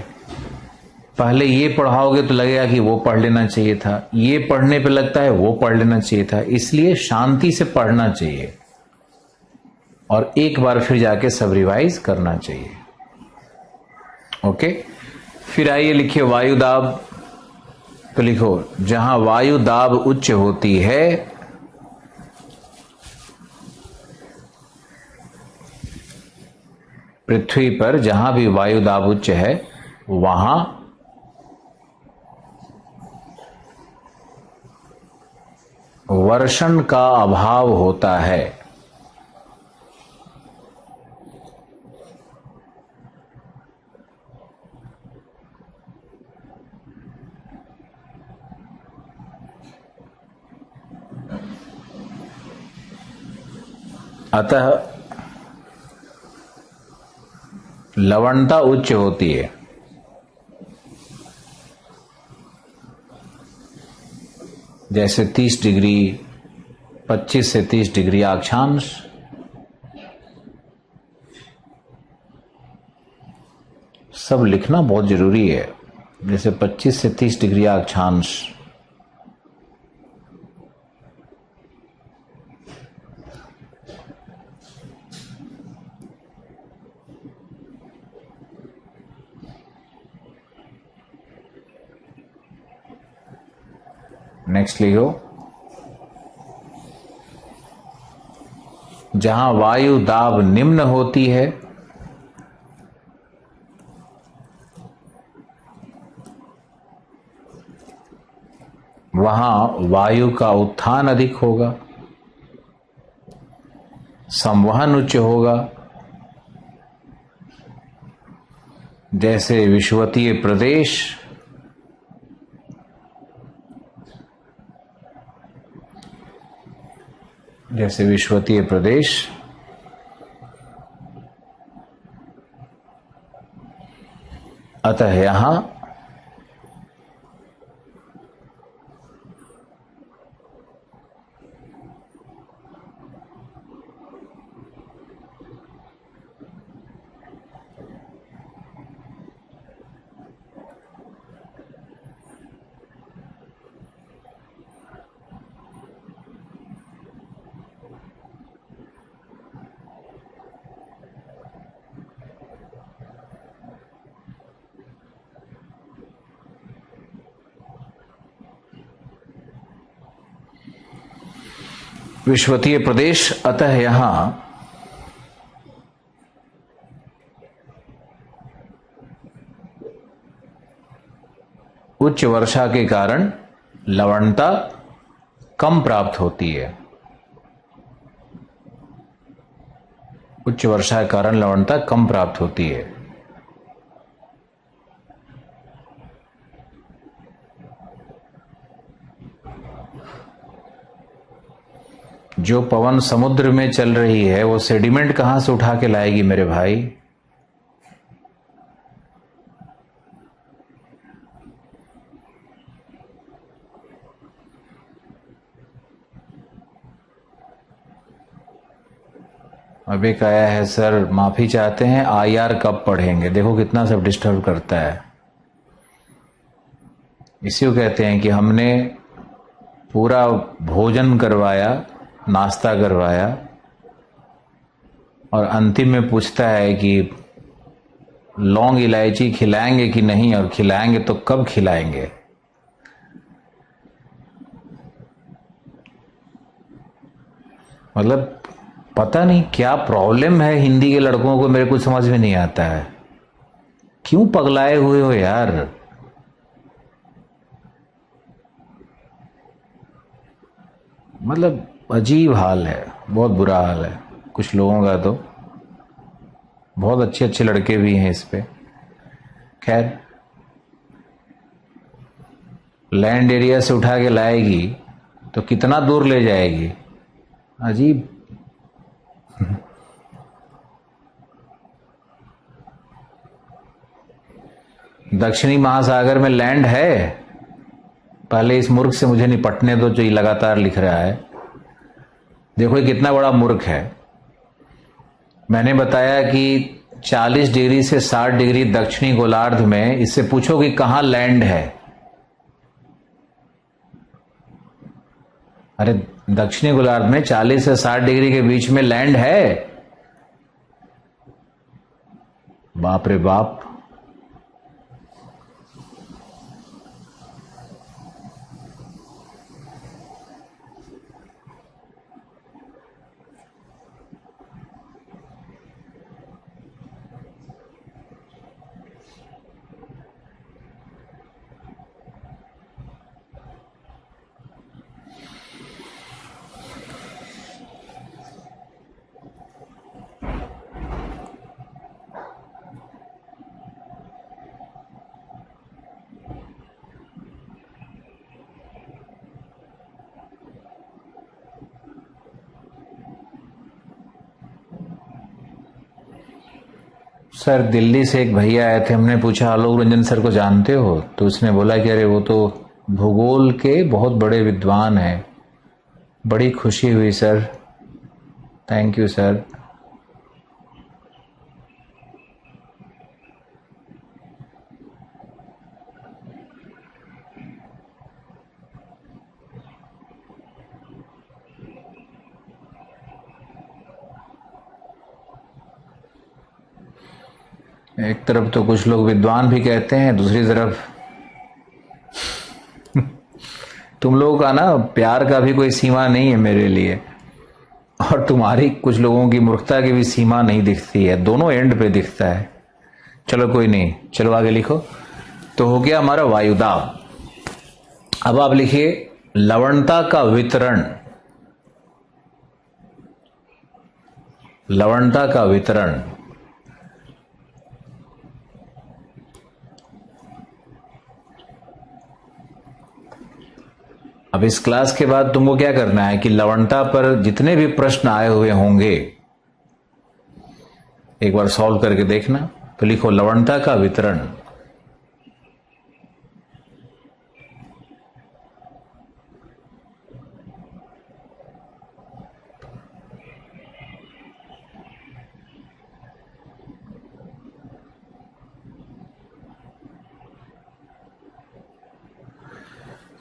पहले ये पढ़ाओगे तो लगेगा कि वो पढ़ लेना चाहिए था, ये पढ़ने पे लगता है वो पढ़ लेना चाहिए था। इसलिए शांति से पढ़ना चाहिए और एक बार फिर जाके सब रिवाइज करना चाहिए। ओके, फिर आइए लिखिए वायु दाब। तो लिखो जहां वायु दाब उच्च होती है पृथ्वी पर, जहां भी वायु दाब उच्च है वहां वर्षण का अभाव होता है। अतः लवणता उच्च होती है। जैसे 30 डिग्री, 25 से 30 डिग्री अक्षांश, सब लिखना बहुत जरूरी है। जैसे 25 से 30 डिग्री अक्षांश, नेक्स्ट लिखो, जहां वायु दाब निम्न होती है वहां वायु का उत्थान अधिक होगा, संवहन उच्च होगा। जैसे विषुवतीय प्रदेश, जैसे विषुवतीय प्रदेश अतः यहां विषुवतीय प्रदेश अतः यहां उच्च वर्षा के कारण लवणता कम प्राप्त होती है। उच्च वर्षा के कारण लवणता कम प्राप्त होती है। जो पवन समुद्र में चल रही है वो सेडिमेंट कहां से उठा के लाएगी मेरे भाई? अब एक आया है, सर माफी चाहते हैं, आईआर कब पढ़ेंगे? देखो कितना सब डिस्टर्ब करता है। इसी को कहते हैं कि हमने पूरा भोजन करवाया, नाश्ता करवाया, और अंतिम में पूछता है कि लौंग इलायची खिलाएंगे कि नहीं, और खिलाएंगे तो कब खिलाएंगे? मतलब पता नहीं क्या प्रॉब्लम है हिंदी के लड़कों को, मेरे कुछ समझ में नहीं आता है। क्यों पगलाए हुए हो यार? मतलब अजीब हाल है, बहुत बुरा हाल है कुछ लोगों का। तो बहुत अच्छे अच्छे लड़के भी हैं इस पे। खैर, लैंड एरिया से उठा के लाएगी तो कितना दूर ले जाएगी? अजीब। दक्षिणी महासागर में लैंड है? पहले इस मूर्ख से मुझे निपटने दो जो ये लगातार लिख रहा है। देखो ये कितना बड़ा मूर्ख है। मैंने बताया कि 40 डिग्री से 60 डिग्री दक्षिणी गोलार्ध में, इससे पूछो कि कहां लैंड है। अरे दक्षिणी गोलार्ध में 40 से 60 डिग्री के बीच में लैंड है? बाप रे बाप। सर दिल्ली से एक भैया आए थे, हमने पूछा आलोक रंजन सर को जानते हो? तो उसने बोला कि अरे वो तो भूगोल के बहुत बड़े विद्वान हैं। बड़ी खुशी हुई सर, थैंक यू सर। एक तरफ तो कुछ लोग विद्वान भी कहते हैं, दूसरी तरफ तुम लोगों का ना प्यार का भी कोई सीमा नहीं है मेरे लिए, और तुम्हारी कुछ लोगों की मूर्खता की भी सीमा नहीं दिखती है, दोनों एंड पे दिखता है। चलो कोई नहीं, चलो आगे लिखो। तो हो गया हमारा वायुदाब। अब आप लिखिए लवणता का वितरण। लवणता का वितरण अब इस क्लास के बाद तुमको क्या करना है कि लवणता पर जितने भी प्रश्न आए हुए होंगे एक बार सॉल्व करके देखना। तो लिखो लवणता का वितरण।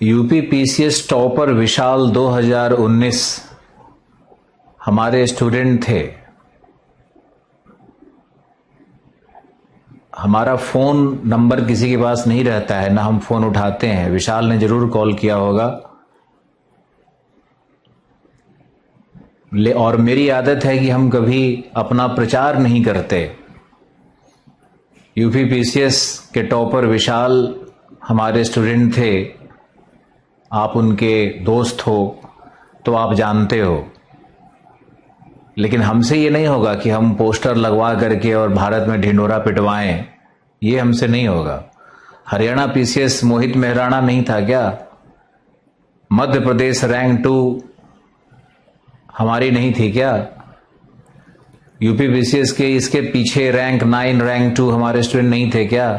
यूपी पीसीएस टॉपर विशाल 2019 हमारे स्टूडेंट थे। हमारा फोन नंबर किसी के पास नहीं रहता है, ना हम फोन उठाते हैं। विशाल ने जरूर कॉल किया होगा। और मेरी आदत है कि हम कभी अपना प्रचार नहीं करते। यूपी पीसीएस के टॉपर विशाल हमारे स्टूडेंट थे, आप उनके दोस्त हो तो आप जानते हो। लेकिन हमसे ये नहीं होगा कि हम पोस्टर लगवा करके और भारत में ढिंढोरा पिटवाएं, ये हमसे नहीं होगा। हरियाणा पीसीएस मोहित मेहराणा नहीं था क्या? मध्य प्रदेश रैंक 2 हमारी नहीं थी क्या? यूपी पीसीएस के इसके पीछे रैंक 9 रैंक 2 हमारे स्टूडेंट नहीं थे क्या?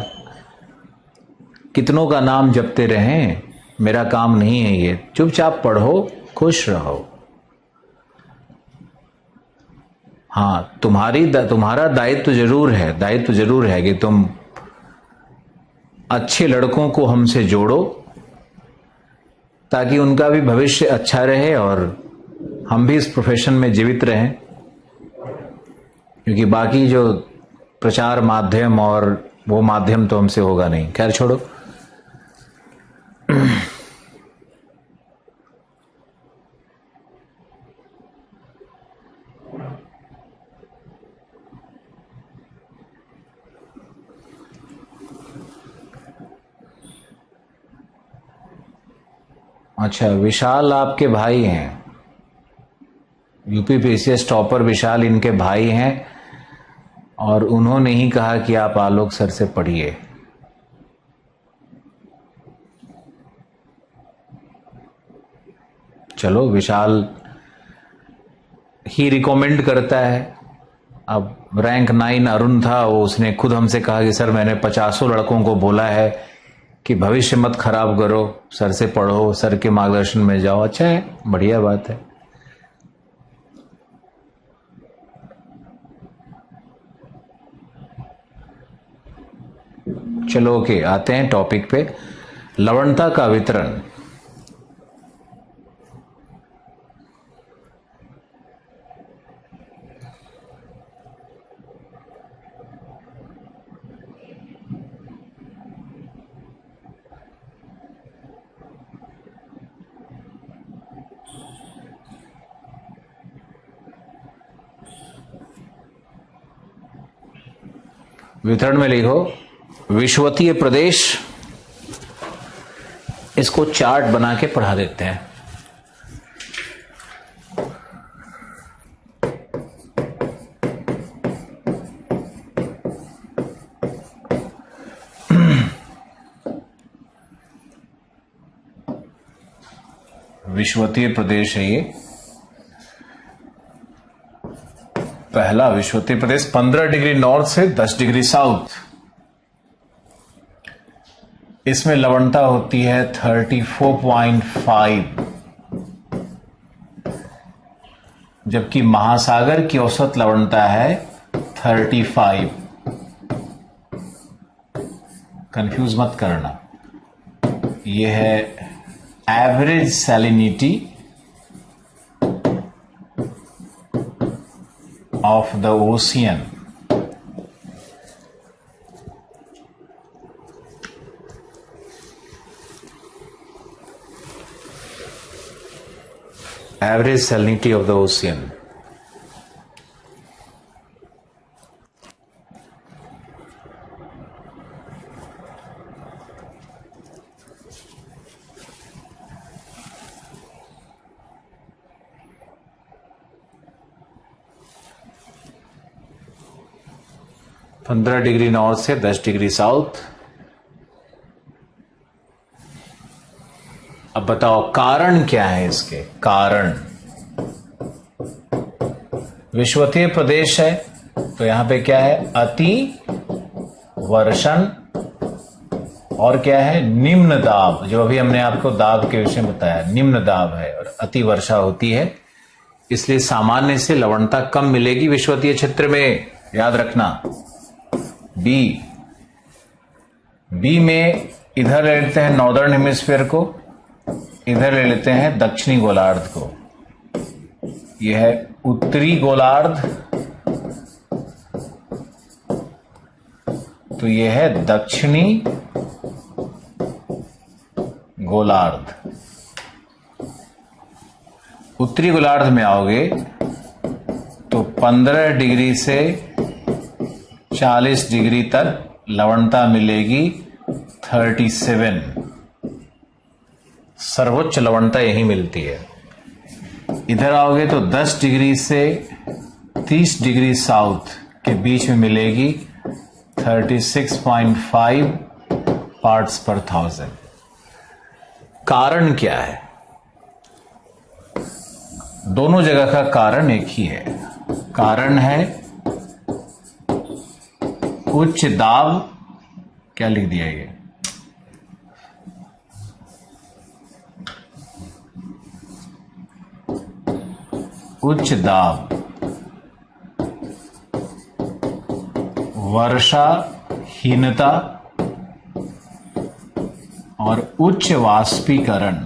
कितनों का नाम जपते रहें, मेरा काम नहीं है ये। चुपचाप पढ़ो, खुश रहो। हाँ, तुम्हारा दायित्व जरूर है, दायित्व जरूर है कि तुम अच्छे लड़कों को हमसे जोड़ो ताकि उनका भी भविष्य अच्छा रहे और हम भी इस प्रोफेशन में जीवित रहें। क्योंकि बाकी जो प्रचार माध्यम और वो माध्यम तो हमसे होगा नहीं। खैर छोड़ो। अच्छा, विशाल आपके भाई हैं? यूपी पीसीएस टॉपर विशाल इनके भाई हैं और उन्होंने ही कहा कि आप आलोक सर से पढ़िए। चलो, विशाल ही रिकमेंड करता है। अब रैंक 9 अरुण था, वो उसने खुद हमसे कहा कि सर मैंने 50 लड़कों को बोला है कि भविष्य मत खराब करो, सर से पढ़ो, सर के मार्गदर्शन में जाओ। अच्छा है, बढ़िया बात है। चलो ओके, आते हैं टॉपिक पे। लवणता का वितरण। वितरण में लिखो विषुवतीय प्रदेश। इसको चार्ट बना के पढ़ा देते हैं। विषुवतीय प्रदेश है ये। पहला विषुवतीय प्रदेश 15 डिग्री नॉर्थ से 10 डिग्री साउथ, इसमें लवणता होती है 34.5, जबकि महासागर की औसत लवणता है 35। कंफ्यूज मत करना, यह है average salinity of the ocean. Average salinity of the ocean. पंद्रह डिग्री नॉर्थ से 10 डिग्री साउथ। अब बताओ कारण क्या है इसके? कारण विषुवतीय प्रदेश है तो यहां पे क्या है? अति वर्षण और क्या है? निम्न दाब। जो अभी हमने आपको दाब के विषय में बताया, निम्न दाब है और अति वर्षा होती है, इसलिए सामान्य से लवणता कम मिलेगी विषुवतीय क्षेत्र में, याद रखना। बी में इधर ले लेते हैं नॉर्दर्न हेमिस्फीयर को, इधर ले लेते हैं दक्षिणी गोलार्ध को। यह है उत्तरी गोलार्ध, तो यह है दक्षिणी गोलार्ध। उत्तरी गोलार्ध में आओगे तो 15 डिग्री से 40 डिग्री तक लवणता मिलेगी 37। सर्वोच्च लवणता यही मिलती है। इधर आओगे तो 10 डिग्री से 30 डिग्री साउथ के बीच में मिलेगी 36.5 पार्ट्स पर थाउजेंड। कारण क्या है? दोनों जगह का कारण एक ही है। कारण है उच्च दाब। क्या लिख दिया ये? उच्च दाब, वर्षाहीनता और उच्च वाष्पीकरण।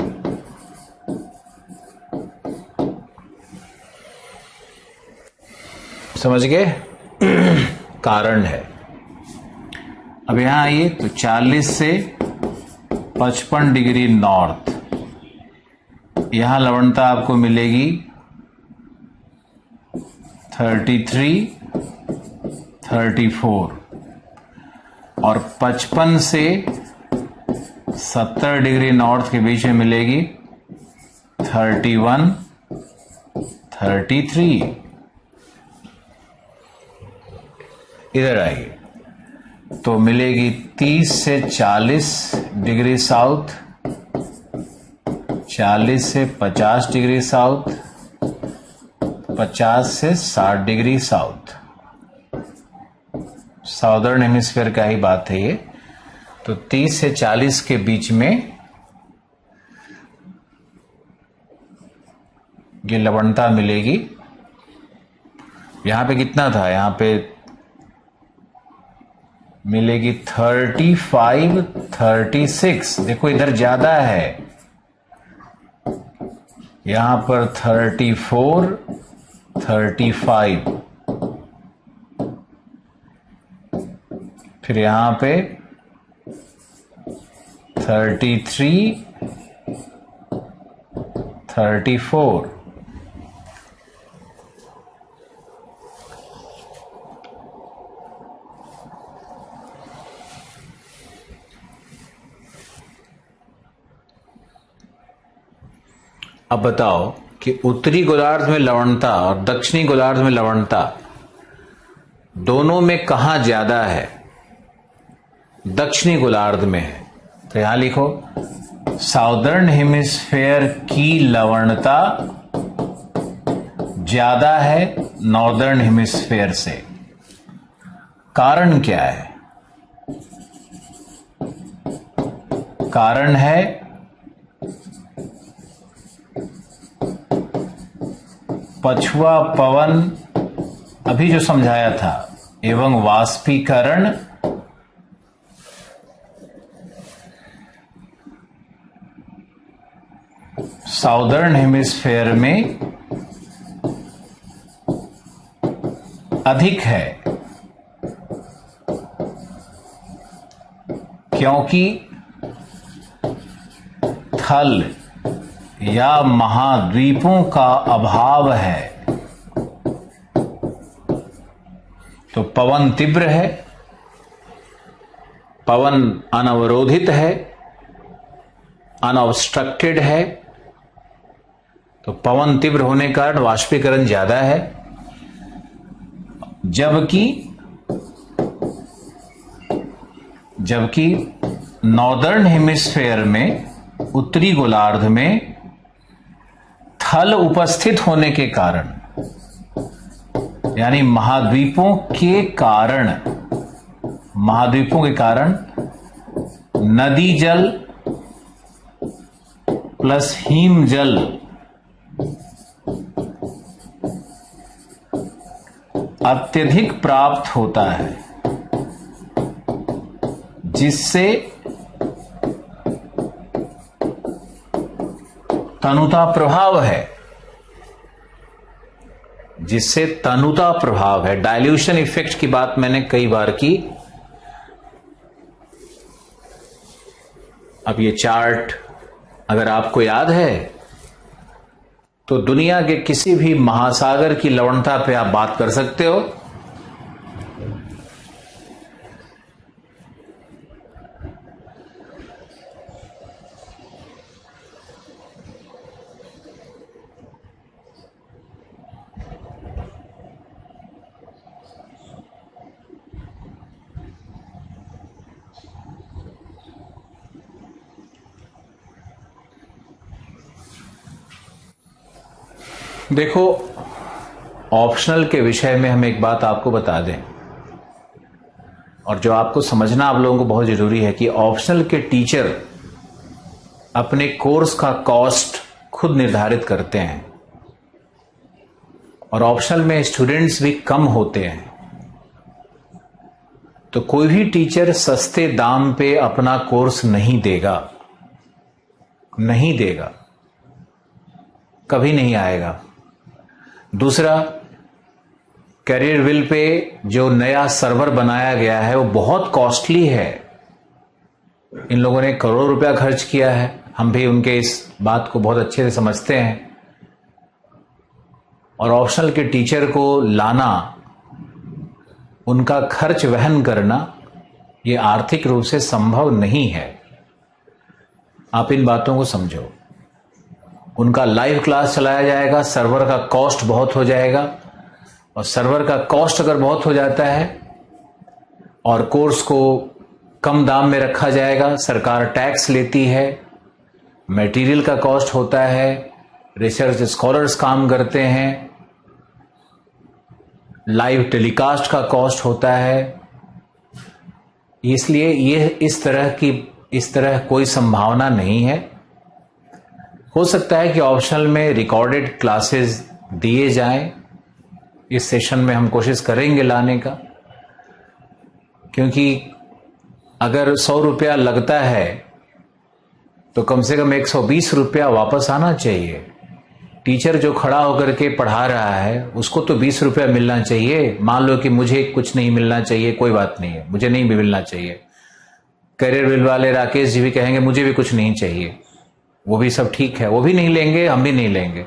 समझ गए? कारण है। अब यहां आइए तो 40 से 55 डिग्री नॉर्थ, यहां लवणता आपको मिलेगी 33, 34 और 55 से 70 डिग्री नॉर्थ के बीच में मिलेगी 31, 33। इधर आइए तो मिलेगी 30 से 40 डिग्री साउथ, 40 से 50 डिग्री साउथ, 50 से 60 डिग्री साउथ। साउदर्न हेमिस्फीयर का ही बात है ये। तो 30 से 40 के बीच में ये लवणता मिलेगी। यहां पे कितना था? यहां पे मिलेगी 35, 36। देखो इधर ज्यादा है, यहां पर 34, 35, फिर यहां पे 33, 34। अब बताओ कि उत्तरी गोलार्ध में लवणता और दक्षिणी गोलार्ध में लवणता दोनों में कहां ज्यादा है? दक्षिणी गोलार्ध में है। तो यहां लिखो साउदर्न हेमिस्फेयर की लवणता ज्यादा है नॉर्दर्न हेमिस्फेयर से। कारण क्या है? कारण है पछुआ पवन, अभी जो समझाया था, एवं वाष्पीकरण साउदर्न हेमिस्फेयर में अधिक है, क्योंकि थल या महाद्वीपों का अभाव है। तो पवन तीव्र है, पवन अनवरोधित है, अनऑब्स्ट्रक्टेड है। तो पवन तीव्र होने के कारण वाष्पीकरण ज्यादा है, जबकि नॉर्दर्न हेमिस्फेयर में, उत्तरी गोलार्ध में थल उपस्थित होने के कारण, यानी महाद्वीपों के कारण नदी जल प्लस हिम जल अत्यधिक प्राप्त होता है, जिससे तनुता प्रभाव है। डाइल्यूशन इफेक्ट की बात मैंने कई बार की। अब ये चार्ट अगर आपको याद है तो दुनिया के किसी भी महासागर की लवणता पे आप बात कर सकते हो। देखो, ऑप्शनल के विषय में हम एक बात आपको बता दें, और जो आपको समझना आप लोगों को बहुत जरूरी है कि ऑप्शनल के टीचर अपने कोर्स का कॉस्ट खुद निर्धारित करते हैं, और ऑप्शनल में स्टूडेंट्स भी कम होते हैं। तो कोई भी टीचर सस्ते दाम पे अपना कोर्स नहीं देगा, कभी नहीं आएगा। दूसरा, कैरियर विल पे जो नया सर्वर बनाया गया है वो बहुत कॉस्टली है। इन लोगों ने करोड़ों रुपया खर्च किया है, हम भी उनके इस बात को बहुत अच्छे से समझते हैं। और ऑप्शनल के टीचर को लाना, उनका खर्च वहन करना, ये आर्थिक रूप से संभव नहीं है। आप इन बातों को समझो। उनका लाइव क्लास चलाया जाएगा, सर्वर का कॉस्ट बहुत हो जाएगा, और सर्वर का कॉस्ट अगर बहुत हो जाता है और कोर्स को कम दाम में रखा जाएगा, सरकार टैक्स लेती है, मटेरियल का कॉस्ट होता है, रिसर्च स्कॉलर्स काम करते हैं, लाइव टेलीकास्ट का कॉस्ट होता है। इसलिए ये इस तरह कोई संभावना नहीं है। हो सकता है कि ऑप्शनल में रिकॉर्डेड क्लासेस दिए जाएं, इस सेशन में हम कोशिश करेंगे लाने का, क्योंकि अगर 100 रुपया लगता है तो कम से कम 120 रुपया वापस आना चाहिए। टीचर जो खड़ा होकर के पढ़ा रहा है उसको तो 20 रुपया मिलना चाहिए। मान लो कि मुझे कुछ नहीं मिलना चाहिए, कोई बात नहीं है, मुझे नहीं भी मिलना चाहिए। करियर विल वाले राकेश जी भी कहेंगे मुझे भी कुछ नहीं चाहिए, वो भी सब ठीक है, वो भी नहीं लेंगे, हम भी नहीं लेंगे।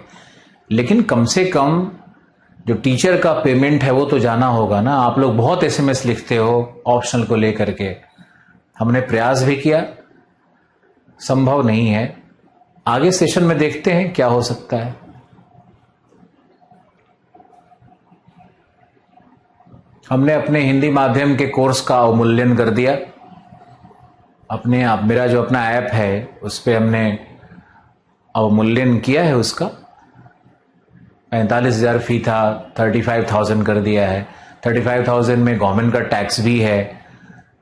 लेकिन कम से कम जो टीचर का पेमेंट है वो तो जाना होगा ना। आप लोग बहुत एसएमएस लिखते हो ऑप्शनल को लेकर के, हमने प्रयास भी किया, संभव नहीं है। आगे सेशन में देखते हैं क्या हो सकता है। हमने अपने हिंदी माध्यम के कोर्स का अवमूल्यन कर दिया। मेरा जो अपना ऐप है उस पर हमने अवमूल्यन किया है उसका। 45,000 फी था, 35,000 कर दिया है। 35,000 में गवर्नमेंट का टैक्स भी है,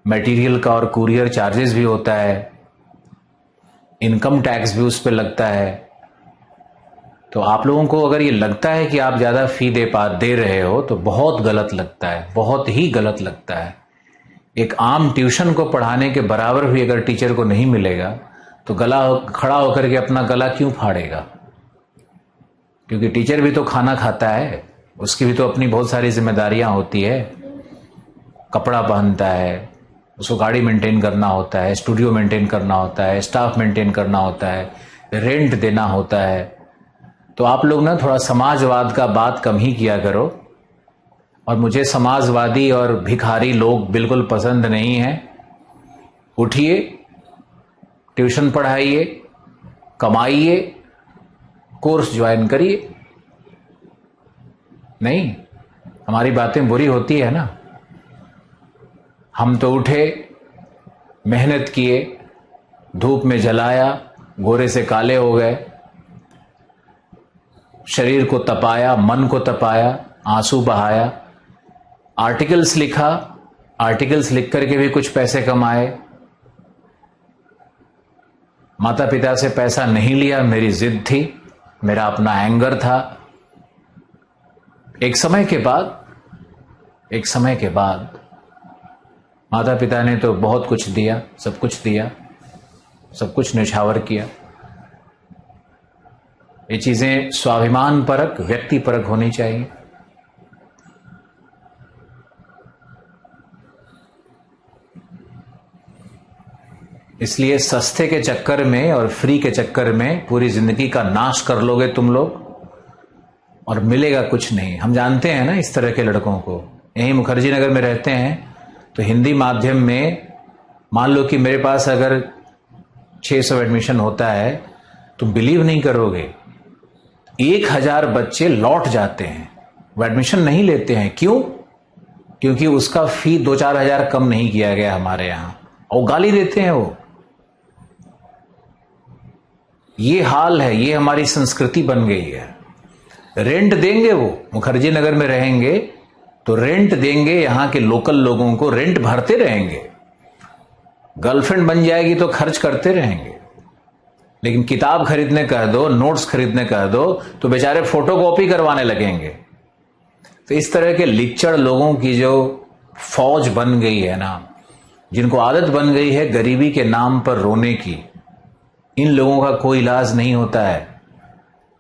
मटेरियल का और कुरियर चार्जेस भी होता है, इनकम टैक्स भी उस पर लगता है। तो आप लोगों को अगर ये लगता है कि आप ज़्यादा फी दे रहे हो तो बहुत गलत लगता है, बहुत ही गलत लगता है। एक आम ट्यूशन को पढ़ाने के बराबर भी अगर टीचर को नहीं मिलेगा तो गला खड़ा होकर के अपना गला क्यों फाड़ेगा? क्योंकि टीचर भी तो खाना खाता है, उसकी भी तो अपनी बहुत सारी जिम्मेदारियां होती है। कपड़ा पहनता है, उसको गाड़ी मेंटेन करना होता है, स्टूडियो मेंटेन करना होता है, स्टाफ मेंटेन करना होता है, रेंट देना होता है। तो आप लोग ना थोड़ा समाजवाद का बात कम ही किया करो। और मुझे समाजवादी और भिखारी लोग बिल्कुल पसंद नहीं हैं। उठिए, ट्यूशन पढ़ाइए, कमाइए, कोर्स ज्वाइन करिए। नहीं, हमारी बातें बुरी होती है ना। हम तो उठे, मेहनत किए, धूप में जलाया, गोरे से काले हो गए, शरीर को तपाया, मन को तपाया, आंसू बहाया, आर्टिकल्स लिखा, आर्टिकल्स लिख करके भी कुछ पैसे कमाए। माता पिता से पैसा नहीं लिया, मेरी जिद थी, मेरा अपना एंगर था। एक समय के बाद माता पिता ने तो बहुत कुछ दिया, सब कुछ न्यौछावर किया। ये चीजें स्वाभिमान परक, व्यक्ति परक होनी चाहिए। इसलिए सस्ते के चक्कर में और फ्री के चक्कर में पूरी जिंदगी का नाश कर लोगे तुम लोग और मिलेगा कुछ नहीं। हम जानते हैं ना इस तरह के लड़कों को। यहीं मुखर्जी नगर में रहते हैं तो हिंदी माध्यम में मान लो कि मेरे पास अगर 600 एडमिशन होता है, तुम बिलीव नहीं करोगे, 1000 बच्चे लौट जाते हैं, वो एडमिशन नहीं लेते हैं। क्यों? क्योंकि उसका फी 2-4 हजार कम नहीं किया गया हमारे यहां, और गाली देते हैं वो। ये हाल है, ये हमारी संस्कृति बन गई है। रेंट देंगे, वो मुखर्जी नगर में रहेंगे तो रेंट देंगे, यहां के लोकल लोगों को रेंट भरते रहेंगे। गर्लफ्रेंड बन जाएगी तो खर्च करते रहेंगे, लेकिन किताब खरीदने कह दो, नोट्स खरीदने कह दो तो बेचारे फोटोकॉपी करवाने लगेंगे। तो इस तरह के लिच्चड़ लोगों की जो फौज बन गई है ना, जिनको आदत बन गई है गरीबी के नाम पर रोने की, इन लोगों का कोई इलाज नहीं होता है।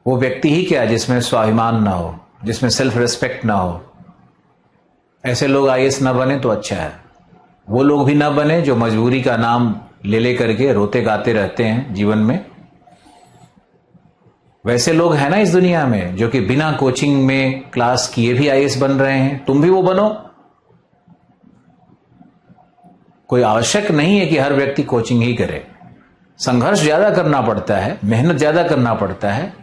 वो व्यक्ति ही क्या जिसमें स्वाभिमान ना हो, जिसमें सेल्फ रिस्पेक्ट ना हो। ऐसे लोग आईएएस ना बने तो अच्छा है। वो लोग भी ना बने जो मजबूरी का नाम ले करके रोते गाते रहते हैं जीवन में। वैसे लोग हैं ना इस दुनिया में जो कि बिना कोचिंग में क्लास किए भी आईएएस बन रहे हैं। तुम भी वो बनो। कोई आवश्यक नहीं है कि हर व्यक्ति कोचिंग ही करे। संघर्ष ज्यादा करना पड़ता है, मेहनत ज्यादा करना पड़ता है,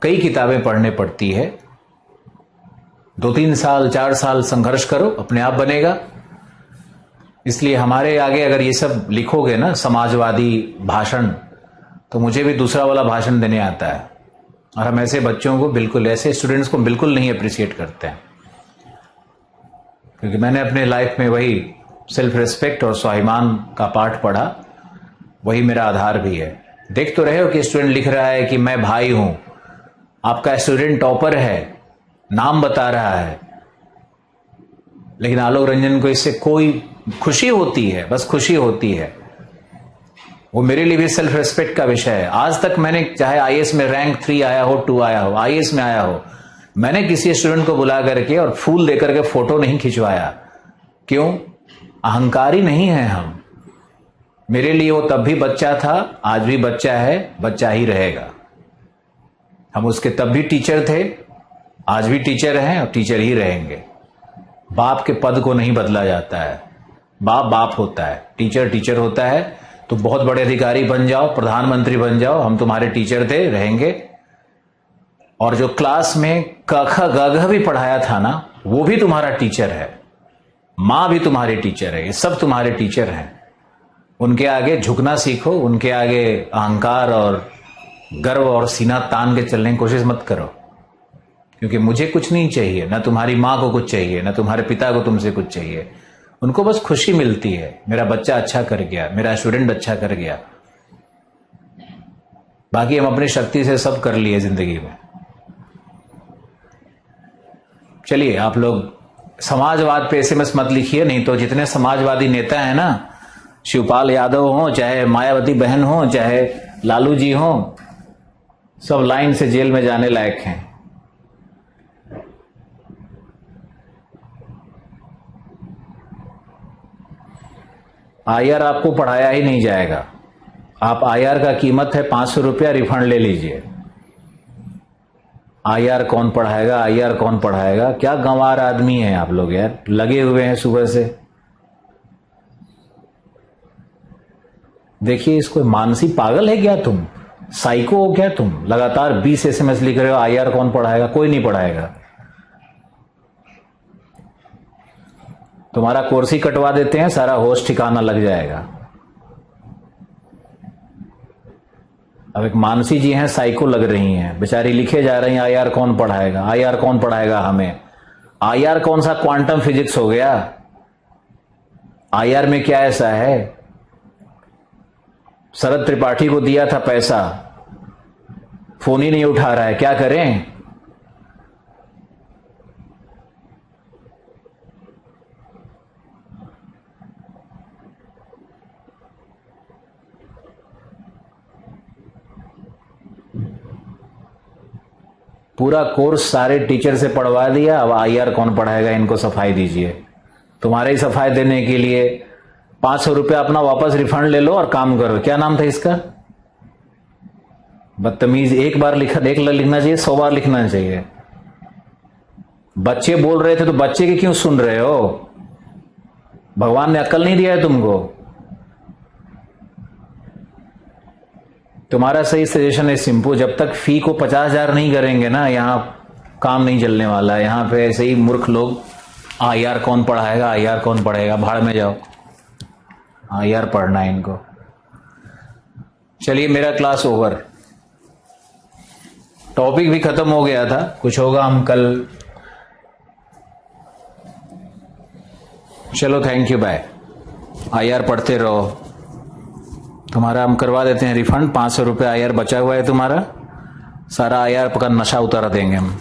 कई किताबें पढ़ने पड़ती है। 2-3 साल 4 साल संघर्ष करो, अपने आप बनेगा। इसलिए हमारे आगे अगर ये सब लिखोगे ना समाजवादी भाषण, तो मुझे भी दूसरा वाला भाषण देने आता है। और हम ऐसे बच्चों को बिल्कुल, ऐसे स्टूडेंट्स को बिल्कुल नहीं अप्रिशिएट करते हैं। क्योंकि मैंने अपने लाइफ में वही सेल्फ रिस्पेक्ट और स्वाभिमान का पाठ पढ़ा, वही मेरा आधार भी है। देख तो रहे हो कि स्टूडेंट लिख रहा है कि मैं भाई हूं, आपका स्टूडेंट टॉपर है, नाम बता रहा है, लेकिन आलोक रंजन को इससे कोई खुशी होती है, बस खुशी होती है। वो मेरे लिए भी सेल्फ रिस्पेक्ट का विषय है। आज तक मैंने, चाहे आईएएस में रैंक 3 आया हो, 2 आया हो, आईएएस में आया हो, मैंने किसी स्टूडेंट को बुला करके और फूल देकर के फोटो नहीं खिंचवाया। क्यों? अहंकारी नहीं है हम। मेरे लिए वो तब भी बच्चा था, आज भी बच्चा है, बच्चा ही रहेगा। हम उसके तब भी टीचर थे, आज भी टीचर हैं और टीचर ही रहेंगे। बाप के पद को नहीं बदला जाता है। बाप बाप होता है, टीचर टीचर होता है। तो बहुत बड़े अधिकारी बन जाओ, प्रधानमंत्री बन जाओ, हम तुम्हारे टीचर थे, रहेंगे। और जो क्लास में क ख ग घ भी पढ़ाया था ना, वो भी तुम्हारा टीचर है। मां भी तुम्हारी टीचर है, ये सब तुम्हारे टीचर हैं। उनके आगे झुकना सीखो, उनके आगे अहंकार और गर्व और सीना तान के चलने की कोशिश मत करो। क्योंकि मुझे कुछ नहीं चाहिए, ना तुम्हारी माँ को कुछ चाहिए, ना तुम्हारे पिता को तुमसे कुछ चाहिए। उनको बस खुशी मिलती है, मेरा बच्चा अच्छा कर गया, मेरा स्टूडेंट अच्छा कर गया। बाकी हम अपनी शक्ति से सब कर लिए जिंदगी में। चलिए, आप लोग समाजवाद पे एसएमएस मत लिखिए, नहीं तो जितने समाजवादी नेता हैं ना, शिवपाल यादव हो, चाहे मायावती बहन हो, चाहे लालू जी हो, सब लाइन से जेल में जाने लायक हैं। आईआर आपको पढ़ाया ही नहीं जाएगा। आप आईआर का कीमत है 500 रुपया, रिफंड ले लीजिए। आईआर कौन पढ़ाएगा, आईआर कौन पढ़ाएगा? क्या गंवार आदमी है आप लोग यार, लगे हुए हैं सुबह से। देखिए, इसको मानसी पागल है क्या तुम? साइको हो क्या तुम? लगातार 20 एसएमएस लिख रहे हो, आईआर कौन पढ़ाएगा? कोई नहीं पढ़ाएगा। तुम्हारा कोर्स ही कटवा देते हैं, सारा होश ठिकाना लग जाएगा। अब एक मानसी जी हैं, साइको लग रही हैं, बेचारी लिखे जा रही हैं आईआर कौन पढ़ाएगा, आईआर कौन पढ़ाएगा हमें। आईआर कौन सा क्वांटम फिजिक्स हो गया? आईआर में क्या ऐसा है? शरद त्रिपाठी को दिया था पैसा, फोन ही नहीं उठा रहा है, क्या करें? पूरा कोर्स सारे टीचर से पढ़वा दिया, अब आईआर कौन पढ़ाएगा? इनको सफाई दीजिए। तुम्हारे ही सफाई देने के लिए 500 रुपया अपना वापस रिफंड ले लो और काम करो। क्या नाम था इसका? बदतमीज। एक बार लिखना चाहिए, 100 बार लिखना चाहिए। बच्चे बोल रहे थे तो बच्चे की क्यों सुन रहे हो? भगवान ने अक्ल नहीं दिया है तुमको? तुम्हारा सही सजेशन है सिंपू, जब तक फी को 50,000 नहीं करेंगे ना, यहां काम नहीं चलने वाला है। यहां पे ऐसे ही मूर्ख लोग आईआर कौन पढ़ाएगा, आईआर कौन पढ़ेगा, भाड़ में जाओ। आईआर पढ़ना है इनको। चलिए, मेरा क्लास ओवर, टॉपिक भी खत्म हो गया था। कुछ होगा हम कल। चलो, थैंक यू, बाय। आईआर पढ़ते रहो। तुम्हारा हम करवा देते हैं रिफंड। 500 रुपये आईआर बचा हुआ है तुम्हारा, सारा आईआर का नशा उतार देंगे हम।